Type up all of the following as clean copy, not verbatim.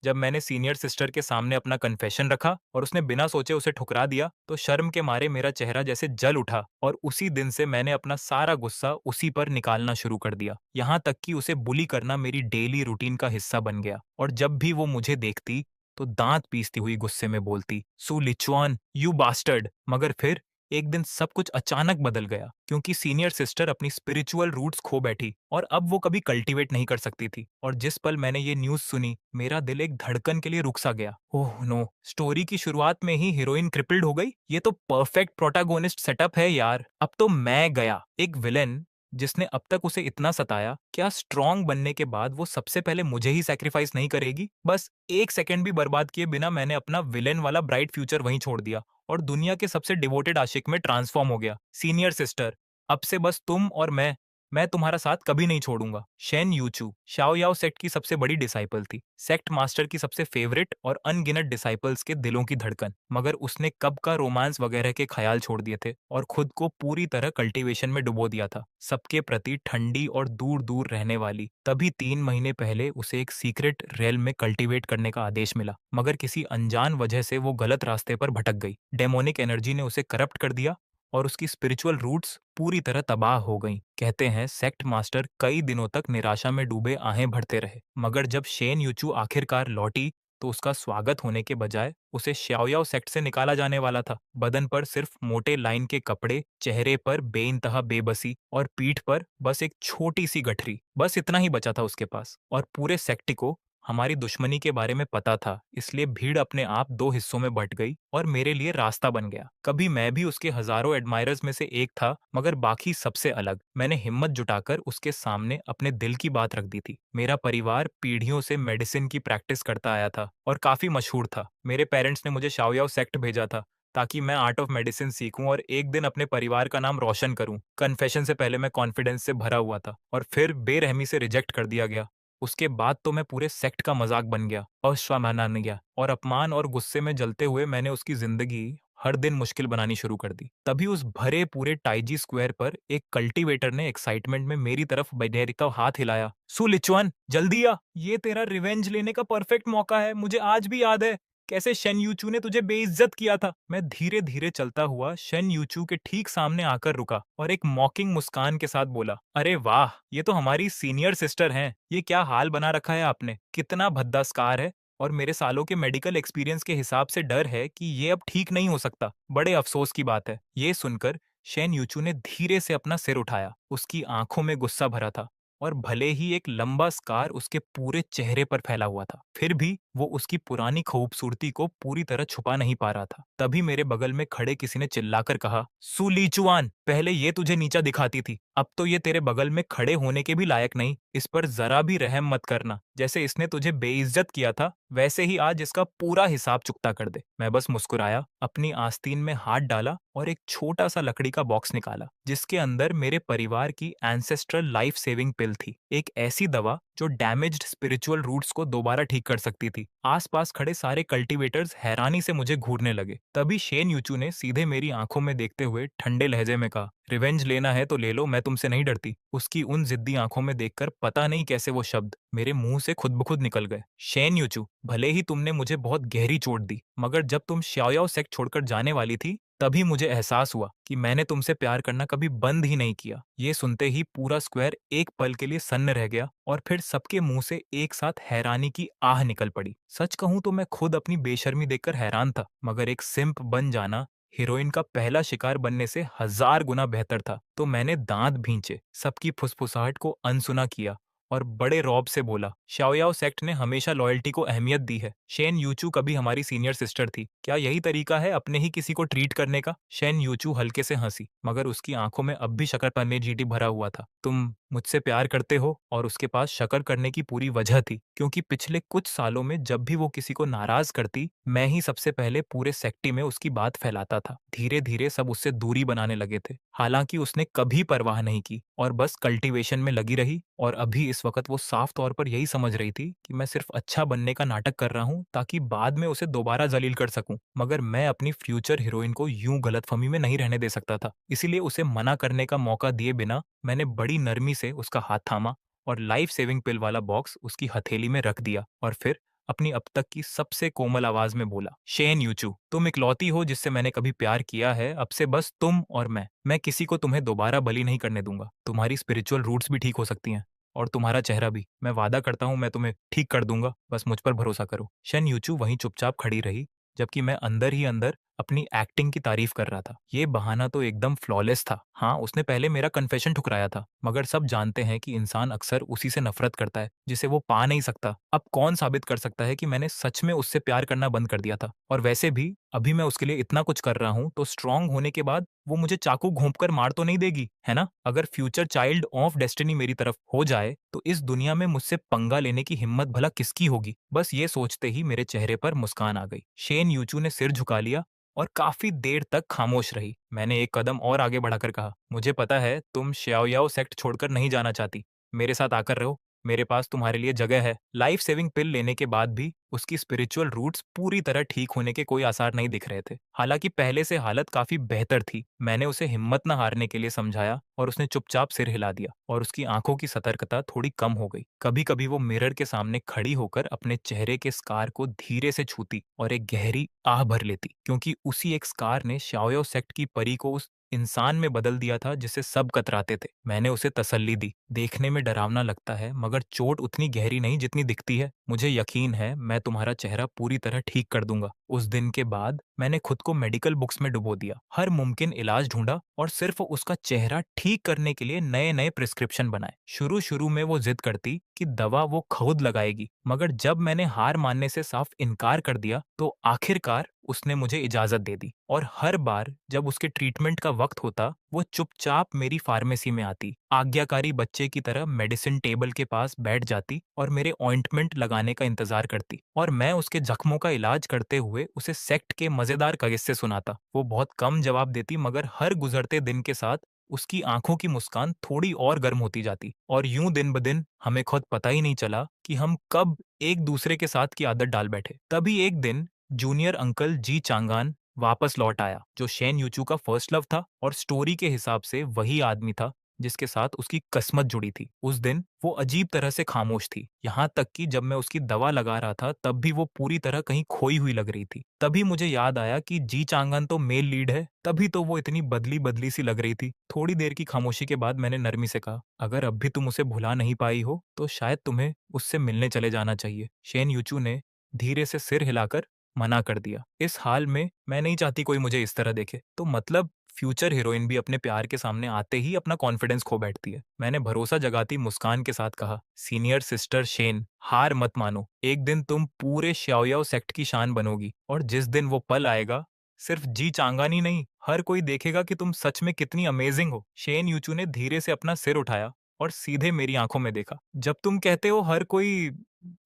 जब मैंने senior sister के सामने अपना कन्फेशन रखा और उसने बिना सोचे उसे ठुकरा दिया, तो शर्म के मारे मेरा चेहरा जैसे जल उठा और उसी दिन से मैंने अपना सारा गुस्सा उसी पर निकालना शुरू कर दिया। यहाँ तक कि उसे बुली करना मेरी डेली रूटीन का हिस्सा बन गया और जब भी वो मुझे देखती, तो दांत पीसती हुई गुस्से में बोलती, "सू लिचुआन, यू बास्टर्ड।" मगर फिर एक दिन सब कुछ अचानक बदल गया क्योंकि सीनियर सिस्टर अपनी स्पिरिचुअल रूट्स खो बैठी और अब वो कभी कल्टीवेट नहीं कर सकती थी। और जिस पल मैंने ये न्यूज़ सुनी, मेरा दिल एक धड़कन के लिए रुक सा गया। Oh no! स्टोरी की शुरुआत में ही हीरोइन क्रिपल्ड हो गई? ये तो परफेक्ट प्रोटैगोनिस्ट सेटअप है यार। अब तो मैं गया, एक विलेन जिसने अब तक उसे इतना सताया, क्या स्ट्रांग बनने के बाद वो सबसे पहले मुझे ही सैक्रिफाइस नहीं करेगी? बस एक सेकंड भी बर्बाद किए बिना मैंने अपना विलेन वाला ब्राइट फ्यूचर वहीं छोड़ दिया और दुनिया के सबसे डिवोटेड आशिक में ट्रांसफॉर्म हो गया। सीनियर सिस्टर, अब से बस तुम और मैं तुम्हारा साथ कभी नहीं छोड़ूंगा। शेन यूचू शाओ याओ सेक्ट की सबसे बड़ी डिसाइपल थी, सेक्ट मास्टर की सबसे फेवरेट और अनगिनत डिसाइपल्स के दिलों की धड़कन। मगर उसने कब का रोमांस वगैरह के ख्याल छोड़ दिए थे और खुद को पूरी तरह कल्टीवेशन में डुबो दिया था, सबके प्रति ठंडी और दूर दूर रहने वाली। तभी 3 महीने पहले उसे एक सीक्रेट रेल में कल्टीवेट करने का आदेश मिला, मगर किसी अनजान वजह से वो गलत रास्ते पर भटक गई। डेमोनिक एनर्जी ने उसे करप्ट कर दिया और उसकी स्पिरिचुअल रूट्स पूरी तरह तबाह हो गईं। कहते हैं सेक्ट मास्टर कई दिनों तक निराशा में डूबे आहें भरते रहे, मगर जब शेन यूचू आखिरकार लौटी, तो उसका स्वागत होने के बजाय उसे श्याओयाओ सेक्ट से निकाला जाने वाला था। बदन पर सिर्फ मोटे लाइन के कपड़े, चेहरे पर बेइंतहा बेबसी और पीठ पर बस एक छोटी सी गठरी, बस इतना ही बचा था उसके पास। और पूरे सेक्ट को हमारी दुश्मनी के बारे में पता था, इसलिए भीड़ अपने आप दो हिस्सों में बंट गई और मेरे लिए रास्ता बन गया। कभी मैं भी उसके हजारों एडमायरर्स में से एक था, मगर बाकी सबसे अलग। मैंने हिम्मत जुटाकर उसके सामने अपने दिल की बात रख दी थी। मेरा परिवार पीढ़ियों से मेडिसिन की प्रैक्टिस करता आया था और काफी मशहूर था। मेरे पेरेंट्स ने मुझे शाओयाओ सेक्ट भेजा था ताकि मैं आर्ट ऑफ मेडिसिन सीखूं और एक दिन अपने परिवार का नाम रोशन करूं। कन्फेशन से पहले मैं कॉन्फिडेंस से भरा हुआ था और फिर बेरहमी से रिजेक्ट कर दिया गया। उसके बाद तो मैं पूरे सेक्ट का मजाक बन गया, अश्वमाननीय और अपमान और गुस्से में जलते हुए मैंने उसकी जिंदगी हर दिन मुश्किल बनानी शुरू कर दी। तभी उस भरे पूरे टाइजी स्क्वायर पर एक कल्टीवेटर ने एक्साइटमेंट में मेरी तरफ बेधैर्य हाथ हिलाया। "सु लिचुआन, जल्दी आ, ये तेरा रिवेंज लेने का परफेक्ट मौका है। मुझे आज भी याद है कैसे शेन यूचू ने तुझे बेइज्जत किया था।" मैं धीरे धीरे चलता हुआ शेन यूचू के ठीक सामने आकर रुका और एक मॉकिंग मुस्कान के साथ बोला, "अरे वाह, ये तो हमारी सीनियर सिस्टर हैं। ये क्या हाल बना रखा है आपने, कितना भद्दा स्कार है। और मेरे सालों के मेडिकल एक्सपीरियंस के हिसाब से डर है कि ये अब ठीक नहीं हो सकता। बड़े अफसोस की बात है।" ये सुनकर शेन यूचू ने धीरे से अपना सिर उठाया। उसकी आंखों में गुस्सा भरा था और भले ही एक लंबा स्कार उसके पूरे चेहरे पर फैला हुआ था, फिर भी वो उसकी पुरानी खूबसूरती को पूरी तरह छुपा नहीं पा रहा था। तभी मेरे बगल में खड़े किसी ने चिल्लाकर कहा, "सु लीचुआन, पहले ये तुझे नीचा दिखाती थी, अब तो ये तेरे बगल में खड़े होने के भी लायक नहीं। इस पर जरा भी रहम मत करना। जैसे इसने तुझे बेइज्जत किया था, वैसे ही आज इसका पूरा हिसाब चुकता कर दे।" मैं बस मुस्कुराया, अपनी आस्तीन में हाथ डाला और एक छोटा सा लकड़ी का बॉक्स निकाला, जिसके अंदर मेरे परिवार की एंसेस्ट्रल लाइफ सेविंग पिल थी। एक ऐसी दवा जो डैमेज्ड स्पिरिचुअल रूट्स को दोबारा ठीक कर सकती थी। आसपास खड़े सारे कल्टीवेटर्स हैरानी से मुझे घूरने लगे। तभी शेन यूचू ने सीधे मेरी आंखों में देखते हुए ठंडे लहजे में कहा, "रिवेंज लेना है तो ले लो, मैं तुमसे नहीं डरती।" उसकी उन जिद्दी आंखों में देखकर पता नहीं कैसे वो शब्द मेरे मुंह से खुद ब खुद निकल गए। "शेन यूचू, भले ही तुमने मुझे बहुत गहरी चोट दी, मगर जब तुम श्याओयाओ सेक्ट छोड़कर जाने वाली थी, तभी मुझे एहसास हुआ कि मैंने तुमसे प्यार करना कभी बंद ही नहीं किया।" ये सुनते ही पूरा स्क्वायर एक पल के लिए सन्न रह गया और फिर सबके मुंह से एक साथ हैरानी की आह निकल पड़ी। सच कहूं तो मैं खुद अपनी बेशर्मी देखकर हैरान था, मगर एक सिंप बन जाना हीरोइन का पहला शिकार बनने से 1000 गुना बेहतर था। तो मैंने दांत भींचे, सबकी फुसफुसाहट को अनसुना किया और बड़े रौब से बोला, "शाओयाओ सेक्ट ने हमेशा लॉयल्टी को अहमियत दी है। शेन यूचू कभी हमारी सीनियर सिस्टर थी। क्या यही तरीका है अपने ही किसी को ट्रीट करने का?" शेन यूचू हल्के से हंसी, मगर उसकी आंखों में अब भी शक्कर पन्ने जीटी भरा हुआ था। "तुम मुझसे प्यार करते हो?" और उसके पास शक्कर करने की पूरी वजह थी, क्योंकि पिछले कुछ सालों में जब भी वो किसी को नाराज करती, मैं ही सबसे पहले पूरे सेक्टी में उसकी बात फैलाता था। धीरे धीरे सब उससे दूरी बनाने लगे थे। हालांकि उसने कभी परवाह नहीं की और बस कल्टीवेशन में लगी रही। और अभी इस वक्त वो साफ तौर पर यही समझ रही थी कि मैं सिर्फ अच्छा बनने का नाटक कर रहा हूँ ताकि बाद में उसे दोबारा जलील कर सकूं। मगर मैं अपनी फ्यूचर हीरोइन को यूं गलतफहमी में नहीं रहने दे सकता था, इसीलिए उसे मना करने का मौका दिए बिना मैंने बड़ी नरमी से उसका हाथ थामा और लाइफ सेविंग पिल वाला बॉक्स उसकी हथेली में रख दिया और फिर अपनी अब तक की सबसे कोमल आवाज में बोला, शेन यूचू, तुम इकलौती हो जिससे मैंने कभी प्यार किया है। अब से बस तुम और मैं किसी को तुम्हें दोबारा बलि नहीं करने दूंगा। तुम्हारी स्पिरिचुअल रूट्स भी ठीक हो सकती हैं और तुम्हारा चेहरा भी। मैं वादा करता हूँ मैं तुम्हें ठीक कर दूंगा, बस मुझ पर भरोसा करो। शन यूचू वहीं चुपचाप खड़ी रही, जबकि मैं अंदर ही अंदर अपनी एक्टिंग की तारीफ कर रहा था। ये बहाना तो एकदम फ्लॉलेस था। हाँ, उसने पहले मेरा कन्फेशन ठुकराया था, मगर सब जानते हैं कि इंसान अक्सर उसी से नफरत करता है जिसे वो पा नहीं सकता। अब कौन साबित कर सकता है कि मैंने सच में उससे प्यार करना बंद कर दिया था? और वैसे भी अभी मैं उसके लिए इतना कुछ कर रहा हूँ, तो स्ट्रांग होने के बाद वो मुझे चाकू घोंपकर मार तो नहीं देगी, है ना? अगर फ्यूचर चाइल्ड ऑफ डेस्टिनी मेरी तरफ हो जाए, तो इस दुनिया में मुझसे पंगा लेने की हिम्मत भला किसकी होगी? बस ये सोचते ही मेरे चेहरे पर मुस्कान आ गई। शेन यूचू ने सिर झुका लिया और काफी देर तक खामोश रही। मैंने एक कदम और आगे बढ़ाकर कहा, मुझे पता है तुम श्याओयाओ सेक्ट छोड़कर नहीं जाना चाहती। मेरे साथ आकर रहो, मेरे पास तुम्हारे लिए जगह है। लाइफ सेविंग पिल लेने के बाद भी उसकी स्पिरिचुअल रूट्स पूरी तरह ठीक होने के कोई आसार नहीं दिख रहे थे। हालांकि पहले से हालत काफी बेहतर थी। मैंने उसे हिम्मत न हारने के लिए समझाया और उसने चुपचाप सिर हिला दिया और उसकी आंखों की सतर्कता थोड़ी कम हो गई। कभी कभी वो मिरर के सामने खड़ी होकर अपने चेहरे के स्कार को धीरे से छूती और एक गहरी आह भर लेती, क्योंकि उसी एक स्कार ने शाओयो सेक्ट की परी को उस इंसान में बदल दिया था जिससे सब कतराते थे। मैंने उसे तसल्ली दी, देखने में डरावना लगता है मगर चोट उतनी गहरी नहीं जितनी दिखती है। मुझे यकीन है मैं तुम्हारा चेहरा पूरी तरह ठीक कर दूंगा। उस दिन के बाद मैंने खुद को मेडिकल बुक्स में डुबो दिया, हर मुमकिन इलाज ढूंढा और सिर्फ उसका चेहरा ठीक करने के लिए नए नए प्रिस्क्रिप्शन बनाए। शुरू शुरू में वो जिद करती कि दवा वो खुद लगाएगी, मगर जब मैंने हार मानने से साफ इनकार कर दिया तो आखिरकार उसने मुझे इजाजत दे दी। और हर बार जब उसके ट्रीटमेंट का वक्त होता, वो चुपचाप मेरी फार्मेसी में आती, आज्ञाकारी बच्चे की तरह मेडिसिन टेबल के पास बैठ जाती और मेरे ऑइंटमेंट लगाने का इंतजार करती, और मैं उसके जख्मों का इलाज करते हुए उसे सेक्ट के मजेदार किस्से सुनाता। वो बहुत कम जवाब देती, मगर हर गुजरते दिन के साथ उसकी आंखों की मुस्कान थोड़ी और गर्म होती जाती, और यूं दिन ब दिन हमें खुद पता ही नहीं चला कि हम कब एक दूसरे के साथ की आदत डाल बैठे। तभी एक दिन जूनियर अंकल जी चांगान वापस लौट आया, जो शेन यूचू का फर्स्ट लव था और स्टोरी के हिसाब से वही आदमी था जिसके साथ उसकी किस्मत जुड़ी थी। उस दिन वो अजीब तरह से खामोश थी, यहाँ तक कि जब मैं उसकी दवा लगा रहा था तब भी वो पूरी तरह कहीं खोई हुई लग रही थी। तभी मुझे याद आया कि जी चांगन तो मेल लीड है, तभी तो वो इतनी बदली बदली सी लग रही थी। थोड़ी देर की खामोशी के बाद मैंने नरमी से कहा, अगर अब भी तुम उसे भुला नहीं पाई हो तो शायद तुम्हें उससे मिलने चले जाना चाहिए। शेन यूचू ने धीरे से सिर हिलाकर मना कर दिया। इस हाल में मैं नहीं चाहती कोई मुझे इस तरह देखे। तो मतलब फ्यूचर हीरोइन भी अपने प्यार के सामने आते ही अपना कॉन्फिडेंस खो बैठती है। मैंने भरोसा जगाती मुस्कान के साथ कहा, सीनियर सिस्टर शेन, हार मत मानो। एक दिन तुम पूरे श्याओयाओ सेक्ट की शान बनोगी, और जिस दिन वो पल आएगा, सिर्फ जी चांगानी नहीं, हर कोई देखेगा कि तुम सच में कितनी अमेजिंग हो। शेन यूचू ने धीरे से अपना सिर उठाया और सीधे मेरी आंखों में देखा। जब तुम कहते हो हर कोई,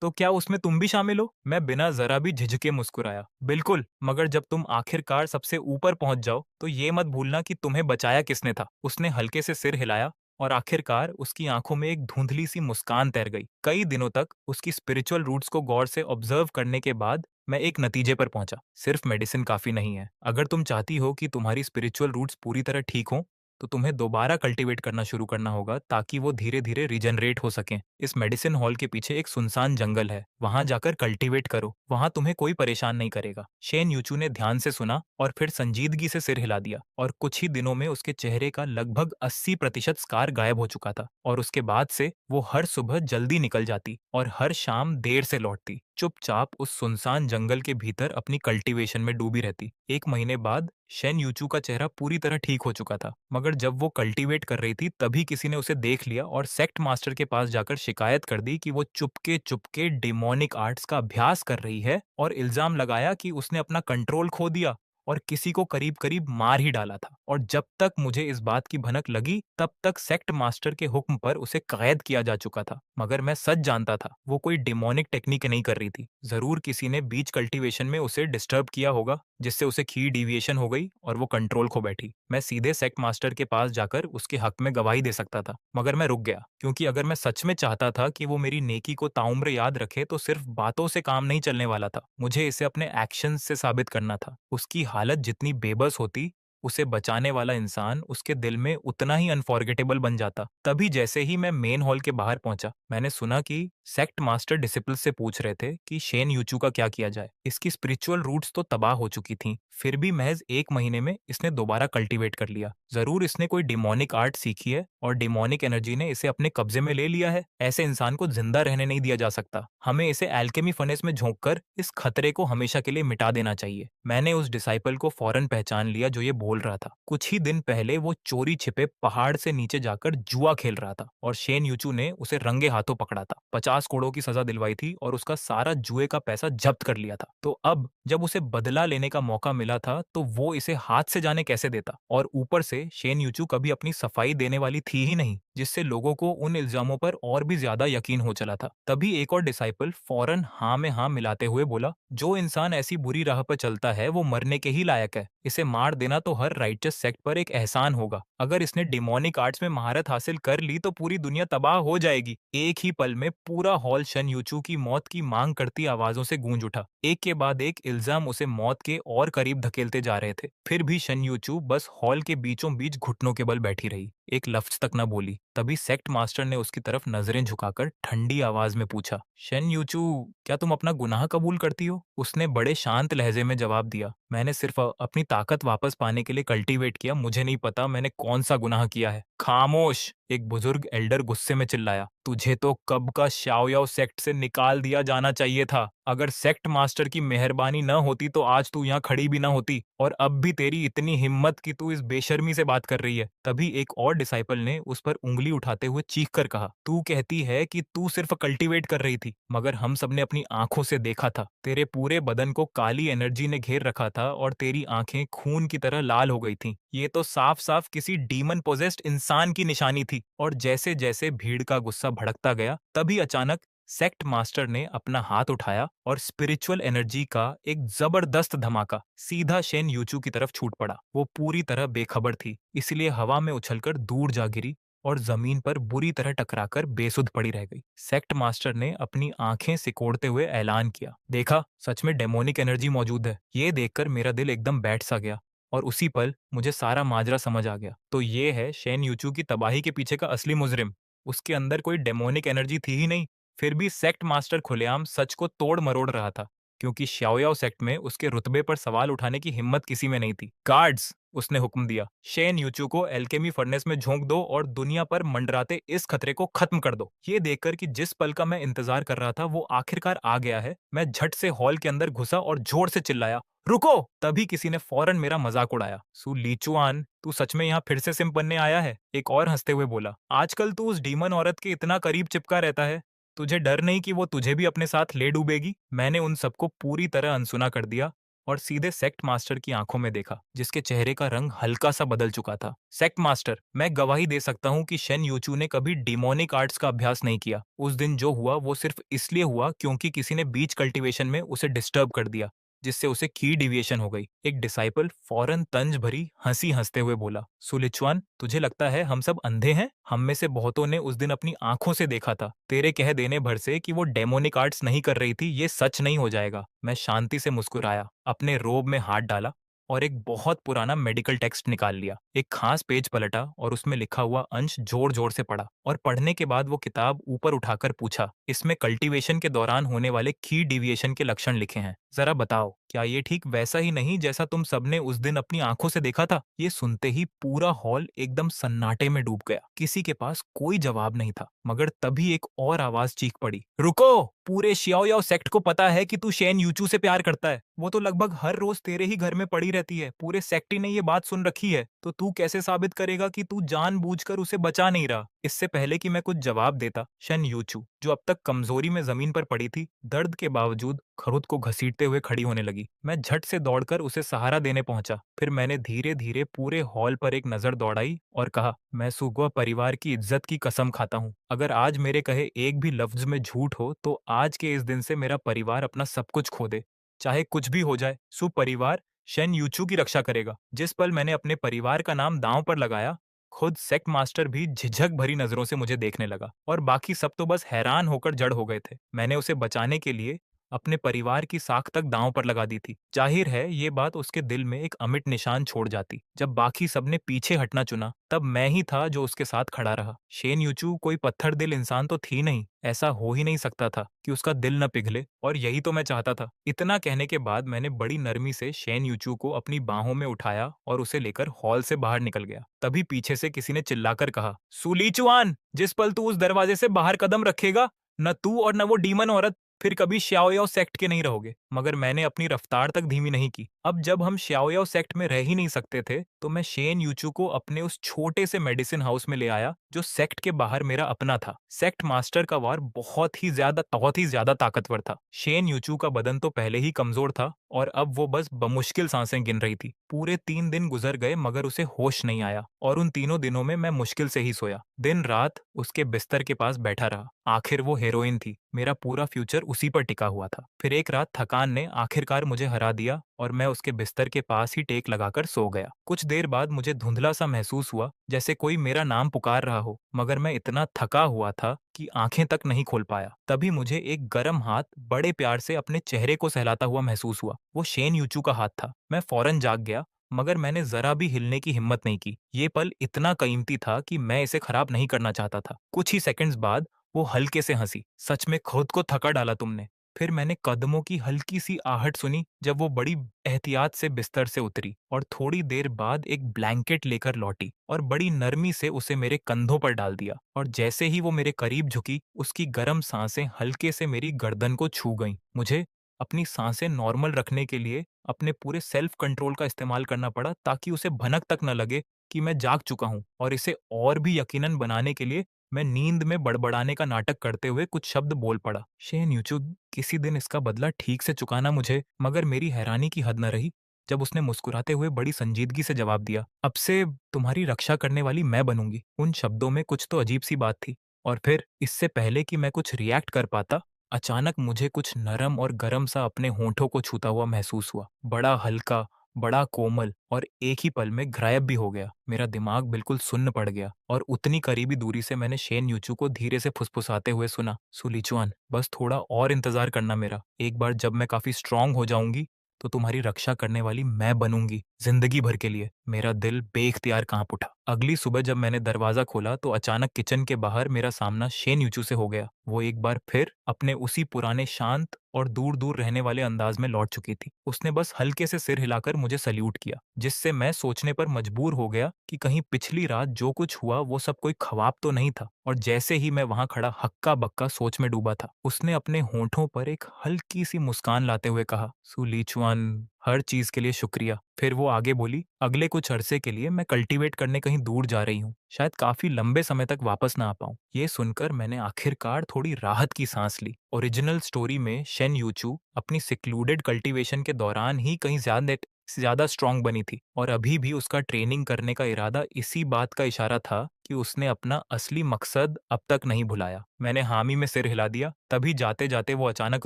तो क्या उसमें तुम भी शामिल हो? मैं बिना जरा भी झिझके मुस्कुराया। बिल्कुल, मगर जब तुम आखिरकार सबसे ऊपर पहुंच जाओ तो ये मत भूलना कि तुम्हें बचाया किसने था। उसने हल्के से सिर हिलाया और आखिरकार उसकी आंखों में एक धुंधली सी मुस्कान तैर गई। कई दिनों तक उसकी स्पिरिचुअल रूट्स को गौर से ऑब्जर्व करने के बाद मैं एक नतीजे पर पहुंचा, सिर्फ मेडिसिन काफी नहीं है। अगर तुम चाहती हो कि तुम्हारी स्पिरिचुअल रूट्स पूरी तरह ठीक हों, तो तुम्हें दोबारा कल्टीवेट करना शुरू करना होगा ताकि वो धीरे धीरे रिजनरेट हो सकें। इस मेडिसिन हॉल के पीछे एक सुनसान जंगल है, वहां जाकर कल्टीवेट करो, वहां तुम्हें कोई परेशान नहीं करेगा। शेन यूचू ने ध्यान से सुना और फिर संजीदगी से सिर हिला दिया, और कुछ ही दिनों में उसके चेहरे का लगभग 80% स्कार गायब हो चुका था। और उसके बाद से वो हर सुबह जल्दी निकल जाती और हर शाम देर से लौटती, चुपचाप उस सुनसान जंगल के भीतर अपनी कल्टीवेशन में डूबी रहती। एक महीने बाद शेन यूचू का चेहरा पूरी तरह ठीक हो चुका था, मगर जब वो कल्टीवेट कर रही थी तभी किसी ने उसे देख लिया और सेक्ट मास्टर के पास जाकर शिकायत कर दी कि वो चुपके चुपके डेमोनिक आर्ट्स का अभ्यास कर रही है, और इल्जाम लगाया कि उसने अपना कंट्रोल खो दिया और किसी को करीब करीब मार ही डाला था। और जब तक मुझे इस बात की भनक लगी तब तक सेक्ट मास्टर के हुक्म पर उसे कैद किया जा चुका था। मगर मैं सच जानता था वो कोई डिमोनिक टेक्निक नहीं कर रही थी। जरूर किसी ने बीच कल्टीवेशन में उसे डिस्टर्ब किया होगा, जिससे उसे की डिविएशन हो गई और वो कंट्रोल खो बैठी। मैं सीधे सेक्ट मास्टर के पास जाकर उसके हक में गवाही दे सकता था, मगर मैं रुक गया, क्योंकि अगर मैं सच में चाहता था कि वो मेरी नेकी को ताउम्र याद रखे तो सिर्फ बातों से काम नहीं चलने वाला था। मुझे इसे अपने एक्शन से साबित करना था। उसकी हालत जितनी बेबस होती, उसे बचाने वाला इंसान उसके दिल में उतना ही अनफॉरगेटेबल बन जाता। तभी जैसे ही मैं मेन हॉल के बाहर पहुंचा, मैंने सुना कि सेक्ट मास्टर डिसिपल्स से पूछ रहे थे कि शेन यूचू का क्या किया जाए। इसकी स्पिरिचुअल रूट्स तो तबाह हो चुकी थीं, फिर भी महज 1 महीने में इसने दोबारा कल्टीवेट कर लिया। जरूर इसने कोई डिमोनिक आर्ट सीखी है और डिमोनिक एनर्जी ने इसे अपने कब्जे में ले लिया है। ऐसे इंसान को जिंदा रहने नहीं दिया जा सकता। हमें इसे एल्केमी फर्नेस में झोंककर इस खतरे को हमेशा के लिए मिटा देना चाहिए। मैंने उस डिसाइपल को फौरन पहचान लिया जो ये बोल रहा था। कुछ ही दिन पहले वो चोरी छिपे पहाड़ से नीचे जाकर जुआ खेल रहा था और शेन यूचू ने उसे रंगे हाथों पकड़ा था, 50 करोड़ की सजा दिलवाई थी और उसका सारा जुए का पैसा जब्त कर लिया था। तो अब जब उसे बदला लेने का मौका मिला था तो वो इसे हाथ से जाने कैसे देता। और ऊपर से शेन यूचू कभी अपनी सफाई देने वाली थी ही नहीं, जिससे लोगों को उन इल्जामों पर और भी ज्यादा यकीन हो चला था। तभी एक और डिसाइपल फौरन हाँ में हाँ मिलाते हुए बोला, जो इंसान ऐसी बुरी राह पर चलता है वो मरने के ही लायक है। इसे मार देना तो हर राइचस सेक्ट पर एक एहसान होगा। अगर इसने डिमोनिक आर्ट्स में महारत हासिल कर ली तो पूरी दुनिया तबाह हो जाएगी। एक ही पल में पूरा हॉल शन यूचू की मौत की मांग करती आवाजों से गूंज उठा। एक के बाद एक इल्जाम उसे मौत के और करीब धकेलते जा रहे थे। फिर भी शन यूचू बस हॉल के बीचों बीच घुटनों के बल बैठी रही, एक लफ्ज तक न बोली। तभी सेक्ट मास्टर ने उसकी तरफ नजरें झुकाकर ठंडी आवाज में पूछा, शन यूचू, क्या तुम अपना गुनाह कबूल करती हो? उसने बड़े शांत लहजे में जवाब दिया, मैंने सिर्फ अपनी ताकत वापस पाने के लिए कल्टीवेट किया। मुझे नहीं पता मैंने कौन सा गुनाह किया है। खामोश, एक बुजुर्ग एल्डर गुस्से में चिल्लाया, तुझे तो कब का शाओयाओ सेक्ट से निकाल दिया जाना चाहिए था। अगर सेक्ट मास्टर की मेहरबानी न होती तो आज तू यहाँ खड़ी भी न होती। और अब भी तेरी इतनी हिम्मत कि तू इस बेशर्मी से बात कर रही है। तभी एक और डिसाइपल ने उस पर उंगली उठाते हुए चीख कर कहा, तू कहती है कि तू सिर्फ कल्टीवेट कर रही थी, मगर हम सबने अपनी आंखों से देखा था। तेरे पूरे बदन को काली एनर्जी ने घेर रखा था और तेरी आंखें खून की तरह लाल हो गई थीं। ये तो साफ साफ किसी डीमन पोजेस्ड इंसान की निशानी थी। और जैसे जैसे भीड़ का गुस्सा भड़कता गया, तभी अचानक सेक्ट मास्टर ने अपना हाथ उठाया और स्पिरिचुअल एनर्जी का एक जबरदस्त धमाका सीधा शेन यूचू की तरफ छूट पड़ा। वो पूरी तरह बेखबर थी, इसलिए हवा में उछलकर दूर जा गिरी और जमीन पर बुरी तरह टकराकर बेसुध पड़ी रह गई। सेक्ट मास्टर ने अपनी आंखें सिकोड़ते हुए ऐलान किया, देखा, सच में डेमोनिक एनर्जी मौजूद है। ये देखकर मेरा दिल एकदम बैठ सा गया और उसी पल मुझे सारा माजरा समझ आ गया। तो ये है शेन यूचू की तबाही के पीछे का असली मुजरिम। उसके अंदर कोई डेमोनिक एनर्जी थी ही नहीं। फिर भी सेक्ट मास्टर खुलेआम सच को तोड़ मरोड़ रहा था, क्योंकि श्याओयाओ सेक्ट में उसके रुतबे पर सवाल उठाने की हिम्मत किसी में नहीं थी। गार्ड्स, उसने हुक्म दिया, शेन यूचू को एल्केमी फर्नेस में झोंक दो और दुनिया पर मंडराते इस खतरे को खत्म कर दो। ये देखकर कि जिस पल का मैं इंतजार कर रहा था वो आखिरकार आ गया है, मैं झट से हॉल के अंदर घुसा और जोर से चिल्लाया, रुको! तभी किसी ने फौरन मेरा मजाक उड़ाया, सु लीचुआन, तू सच में यहाँ फिर से सिम्प बनने आया है? एक और हंसते हुए बोला, आजकल तू उस डीमन औरत के इतना करीब चिपका रहता है, तुझे डर नहीं कि वो तुझे भी अपने साथ ले डूबेगी? मैंने उन सबको पूरी तरह अनसुना कर दिया और सीधे सेक्ट मास्टर की आंखों में देखा, जिसके चेहरे का रंग हल्का सा बदल चुका था। सेक्ट मास्टर, मैं गवाही दे सकता हूँ कि शेन यूचू ने कभी डिमोनिक आर्ट्स का अभ्यास नहीं किया। उस दिन जो हुआ वो सिर्फ इसलिए हुआ क्योंकि किसी ने बीच कल्टीवेशन में उसे डिस्टर्ब कर दिया, जिससे उसे की डिविएशन हो गई। एक डिसाइपल फौरन तंज भरी हंसी हंसते हुए बोला, सुलिचुआन, तुझे लगता है हम सब अंधे हैं? हम में से बहुतों ने उस दिन अपनी आंखों से देखा था। तेरे कह देने भर से कि वो डेमोनिक आर्ट्स नहीं कर रही थी ये सच नहीं हो जाएगा। मैं शांति से मुस्कुराया, अपने रोब में हाथ डाला और एक बहुत पुराना मेडिकल टेक्स्ट निकाल लिया। एक खास पेज पलटा और उसमें लिखा हुआ अंश जोर जोर से पढ़ा और पढ़ने के बाद वो किताब ऊपर उठाकर पूछा, इसमें कल्टीवेशन के दौरान होने वाले की डिविएशन के लक्षण लिखे हैं। जरा बताओ, क्या ये ठीक वैसा ही नहीं जैसा तुम सबने उस दिन अपनी आंखों से देखा था? ये सुनते ही पूरा हॉल एकदम सन्नाटे में डूब गया। किसी के पास कोई जवाब नहीं था, मगर तभी एक और आवाज चीख पड़ी, रुको! पूरे शियाओयाओ सेक्ट को पता है कि तू शेन यूचू से प्यार करता है। वो तो लगभग हर रोज तेरे ही घर में पड़ी रहती है। पूरे सेक्ट ही ने ये बात सुन रखी है। तो तू कैसे साबित करेगा कि तू जानबूझकर उसे बचा नहीं रहा? इससे पहले कि मैं कुछ जवाब देता, शन यूचू, जो अब तक कमजोरी में जमीन पर पड़ी थी, दर्द के बावजूद खुद को घसीटते हुए खड़ी होने लगी। मैं झट से दौड़कर उसे सहारा देने पहुंचा। फिर मैंने धीरे धीरे पूरे हॉल पर एक नजर दौड़ाई और कहा, मैं सुगवा परिवार की इज्जत की कसम खाता हूँ, अगर आज मेरे कहे एक भी लफ्ज में झूठ हो तो आज के इस दिन से मेरा परिवार अपना सब कुछ खो दे। चाहे कुछ भी हो जाए, परिवार शेन यूचू की रक्षा करेगा। जिस पल मैंने अपने परिवार का नाम दांव पर लगाया, खुद सेक्ट मास्टर भी झिझक भरी नजरों से मुझे देखने लगा और बाकी सब तो बस हैरान होकर जड़ हो गए थे। मैंने उसे बचाने के लिए अपने परिवार की साख तक दांव पर लगा दी थी। जाहिर है ये बात उसके दिल में एक अमिट निशान छोड़ जाती। जब बाकी सबने पीछे हटना चुना, तब मैं ही था जो उसके साथ खड़ा रहा। शेन यूचू कोई पत्थर दिल इंसान तो थी नहीं, ऐसा हो ही नहीं सकता था कि उसका दिल न पिघले, और यही तो मैं चाहता था। इतना कहने के बाद मैंने बड़ी नरमी से शेन यूचू को अपनी बाहों में उठाया और उसे लेकर हॉल से बाहर निकल गया। तभी पीछे से किसी ने चिल्लाकर कहा, सुलीचुआन, जिस पल तू उस दरवाजे से बाहर कदम रखेगा, न तू और न वो डीमन औरत फिर कभी श्याओयाओ सेक्ट के नहीं रहोगे। मगर मैंने अपनी रफ्तार तक धीमी नहीं की। अब जब हम श्याओयाओ सेक्ट में रह ही नहीं सकते थे, तो मैं शेन यूचू को अपने उस छोटे से मेडिसिन हाउस में ले आया जो सेक्ट के बाहर मेरा अपना था। सेक्ट मास्टर का वार बहुत ही ज्यादा ताकतवर था। शेन यूचू का बदन तो पहले ही कमजोर था, और अब वो बस बमुश्किल सांसें गिन रही थी। पूरे 3 दिन गुजर गए मगर उसे होश नहीं आया, और उन तीनों दिनों में मैं मुश्किल से ही सोया। दिन रात उसके बिस्तर के पास बैठा रहा। आखिर वो हीरोइन थी, मेरा पूरा फ्यूचर उसी पर टिका हुआ था। फिर एक रात थकान ने आखिरकार मुझे हरा दिया, और मैं उसके बिस्तर के पास ही टेक लगाकर सो गया। कुछ देर बाद मुझे धुंधला सा महसूस हुआ, जैसे कोई मेरा नाम पुकार रहा हो, मगर मैं इतना थका हुआ था कि आंखें तक नहीं खोल पाया। तभी मुझे एक गर्म हाथ बड़े प्यार से अपने चेहरे को सहलाता हुआ महसूस हुआ। वो शेन यूचू का हाथ था। मैं फौरन जाग गया, मगर मैंने जरा भी हिलने की हिम्मत नहीं की। ये पल इतना कीमती था कि मैं इसे खराब नहीं करना चाहता था। कुछ ही सेकंड्स बाद वो हल्के से हंसी। सच में खुद को थका डाला तुमने। फिर मैंने कदमों की हल्की सी आहट सुनी जब वो बड़ी एहतियात से बिस्तर से उतरी, और थोड़ी देर बाद एक ब्लैंकेट लेकर लौटी और बड़ी नरमी से उसे मेरे कंधों पर डाल दिया। और जैसे ही वो मेरे करीब झुकी, उसकी गर्म सांसें हल्के से मेरी गर्दन को छू गईं। मुझे अपनी सांसें नॉर्मल रखने के लिए अपने पूरे सेल्फ कंट्रोल का इस्तेमाल करना पड़ा, ताकि उसे भनक तक न लगे कि मैं जाग चुका हूँ। और इसे और भी यकीनन बनाने के लिए मैं नींद में बड़बड़ाने का नाटक करते हुए कुछ शब्द बोल पड़ा। शेन यूचुग, किसी दिन इसका बदला ठीक से चुकाना मुझे। मगर मेरी हैरानी की हद न रही जब उसने मुस्कुराते हुए बड़ी संजीदगी से जवाब दिया, अब से तुम्हारी रक्षा करने वाली मैं बनूंगी। उन शब्दों में कुछ तो अजीब सी बात थी। और फिर इससे पहले कि मैं कुछ रिएक्ट कर पाता, अचानक मुझे कुछ नरम और गर्म सा अपने होंठों को छूता हुआ महसूस हुआ। बड़ा हल्का, बड़ा कोमल, और एक ही पल में गायब भी हो गया। मेरा दिमाग बिल्कुल सुन्न पड़ गया, और उतनी करीबी दूरी से मैंने शेन यूचू को धीरे से फुसफुसाते हुए सुना, सुलिचुआन, बस थोड़ा और इंतजार करना मेरा। एक बार जब मैं काफी स्ट्रांग हो जाऊंगी, तो तुम्हारी रक्षा करने वाली मैं बनूंगी, जिंदगी भर के लिए। मेरा दिल बेख्तियार कांप उठा। अगली सुबह जब मैंने दरवाजा खोला, तो अचानक किचन के बाहर मेरा सामना शेन यूचू से हो गया। वो एक बार फिर अपने उसी पुराने शांत और दूर दूर रहने वाले अंदाज में लौट चुकी थी। उसने बस हल्के से सिर हिलाकर मुझे सल्यूट किया, जिससे मैं सोचने पर मजबूर हो गया कि कहीं पिछली रात जो कुछ हुआ वो सब कोई ख्वाब तो नहीं था। और जैसे ही मैं वहां खड़ा हक्का बक्का सोच में डूबा था, उसने अपने होंठों पर एक हल्की सी मुस्कान लाते हुए कहा, सुलीचुआन, हर चीज के लिए शुक्रिया। फिर वो आगे बोली, अगले कुछ अरसे के लिए मैं कल्टीवेट करने कहीं दूर जा रही हूँ, शायद काफी लंबे समय तक वापस ना आ पाऊं। ये सुनकर मैंने आखिरकार थोड़ी राहत की सांस ली। ओरिजिनल स्टोरी में शेन यूचू अपनी सिक्लूडेड कल्टीवेशन के दौरान ही कहीं ज्यादा स्ट्रांग बनी थी, और अभी भी उसका ट्रेनिंग करने का इरादा इसी बात का इशारा था कि उसने अपना असली मकसद अब तक नहीं भुलाया। मैंने हामी में सिर हिला दिया। तभी जाते जाते वो अचानक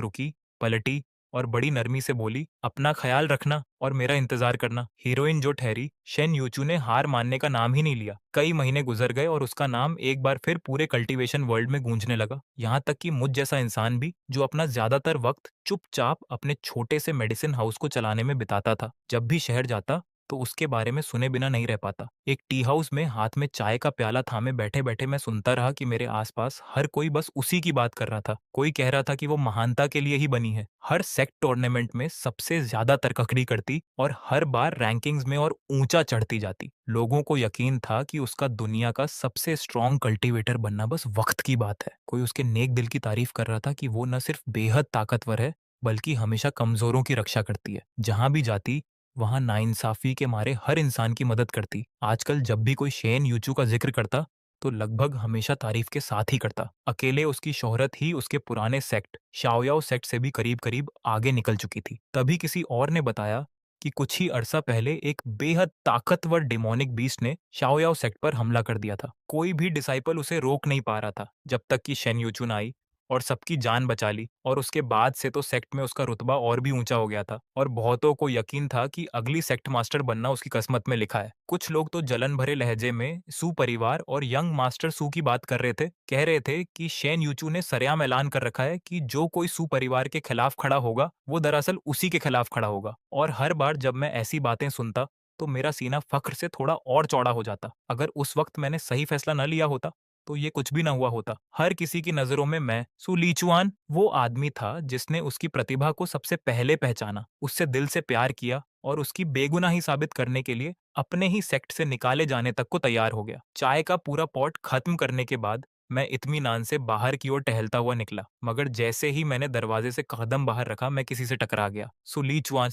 रुकी, पलटी, और बड़ी नरमी से बोली, अपना ख्याल रखना और मेरा इंतजार करना। हीरोइन जो ठहरी, शेन यूचू ने हार मानने का नाम ही नहीं लिया। कई महीने गुजर गए, और उसका नाम एक बार फिर पूरे कल्टीवेशन वर्ल्ड में गूंजने लगा। यहाँ तक कि मुझ जैसा इंसान भी, जो अपना ज्यादातर वक्त चुपचाप अपने छोटे से मेडिसिन हाउस को चलाने में बिताता था, जब भी शहर जाता तो उसके बारे में सुने बिना नहीं रह पाता। एक टी हाउस में हाथ में चाय का प्याला थामे बैठे बैठे मैं सुनता रहा कि मेरे आसपास हर कोई बस उसी की बात कर रहा था। कोई कह रहा था कि वो महानता के लिए ही बनी है, हर सेक्ट टूर्नामेंट में सबसे ज्यादा तरककड़ी करती, और हर बार रैंकिंग्स में और ऊंचा चढ़ती जाती। लोगों को यकीन था कि उसका दुनिया का सबसे स्ट्रॉन्ग कल्टीवेटर बनना बस वक्त की बात है। कोई उसके नेक दिल की तारीफ कर रहा था कि वो न सिर्फ बेहद ताकतवर है, बल्कि हमेशा कमजोरों की रक्षा करती है। जहां भी जाती, वहां नाइंसाफी के मारे हर इंसान की मदद करती। आजकल जब भी कोई शेन यूचू का जिक्र करता, तो लगभग हमेशा तारीफ के साथ ही करता। अकेले उसकी शोहरत ही उसके पुराने सेक्ट शाओयाओ सेक्ट से भी करीब करीब आगे निकल चुकी थी। तभी किसी और ने बताया कि कुछ ही अरसा पहले एक बेहद ताकतवर डिमोनिक बीस्ट ने शाओयाओ सेक्ट पर हमला कर दिया था। कोई भी डिसाइपल उसे रोक नहीं पा रहा था, जब तक कि शेन यूचू न आई। और सबकी जान बचा ली और उसके बाद से तो सेक्ट में उसका रुतबा और भी ऊंचा हो गया था और बहुतों को यकीन था कि अगली सेक्ट मास्टर बनना उसकी किस्मत में लिखा है। कुछ लोग तो जलन भरे लहजे में सू परिवार और यंग मास्टर सू की बात कर रहे थे, कह रहे थे कि शेन यूचू ने सरेआम ऐलान कर रखा है कि जो कोई सू परिवार के खिलाफ खड़ा होगा वो दरअसल उसी के खिलाफ खड़ा होगा। और हर बार जब मैं ऐसी बातें सुनता तो मेरा सीना फख्र से थोड़ा और चौड़ा हो जाता। अगर उस वक्त मैंने सही फैसला न लिया होता तो ये कुछ भी ना हुआ होता। हर किसी की नजरों में मैं सु लीचुआन वो आदमी था जिसने उसकी प्रतिभा को सबसे पहले पहचाना, उससे दिल से प्यार किया और उसकी बेगुनाही साबित करने के लिए अपने ही सेक्ट से निकाले जाने तक को तैयार हो गया। चाय का पूरा पॉट खत्म करने के बाद मैं इत्मीनान से बाहर की ओर टहलता हुआ निकला, मगर जैसे ही मैंने दरवाजे से कदम बाहर रखा मैं किसी से टकरा गया। सुलीचुआन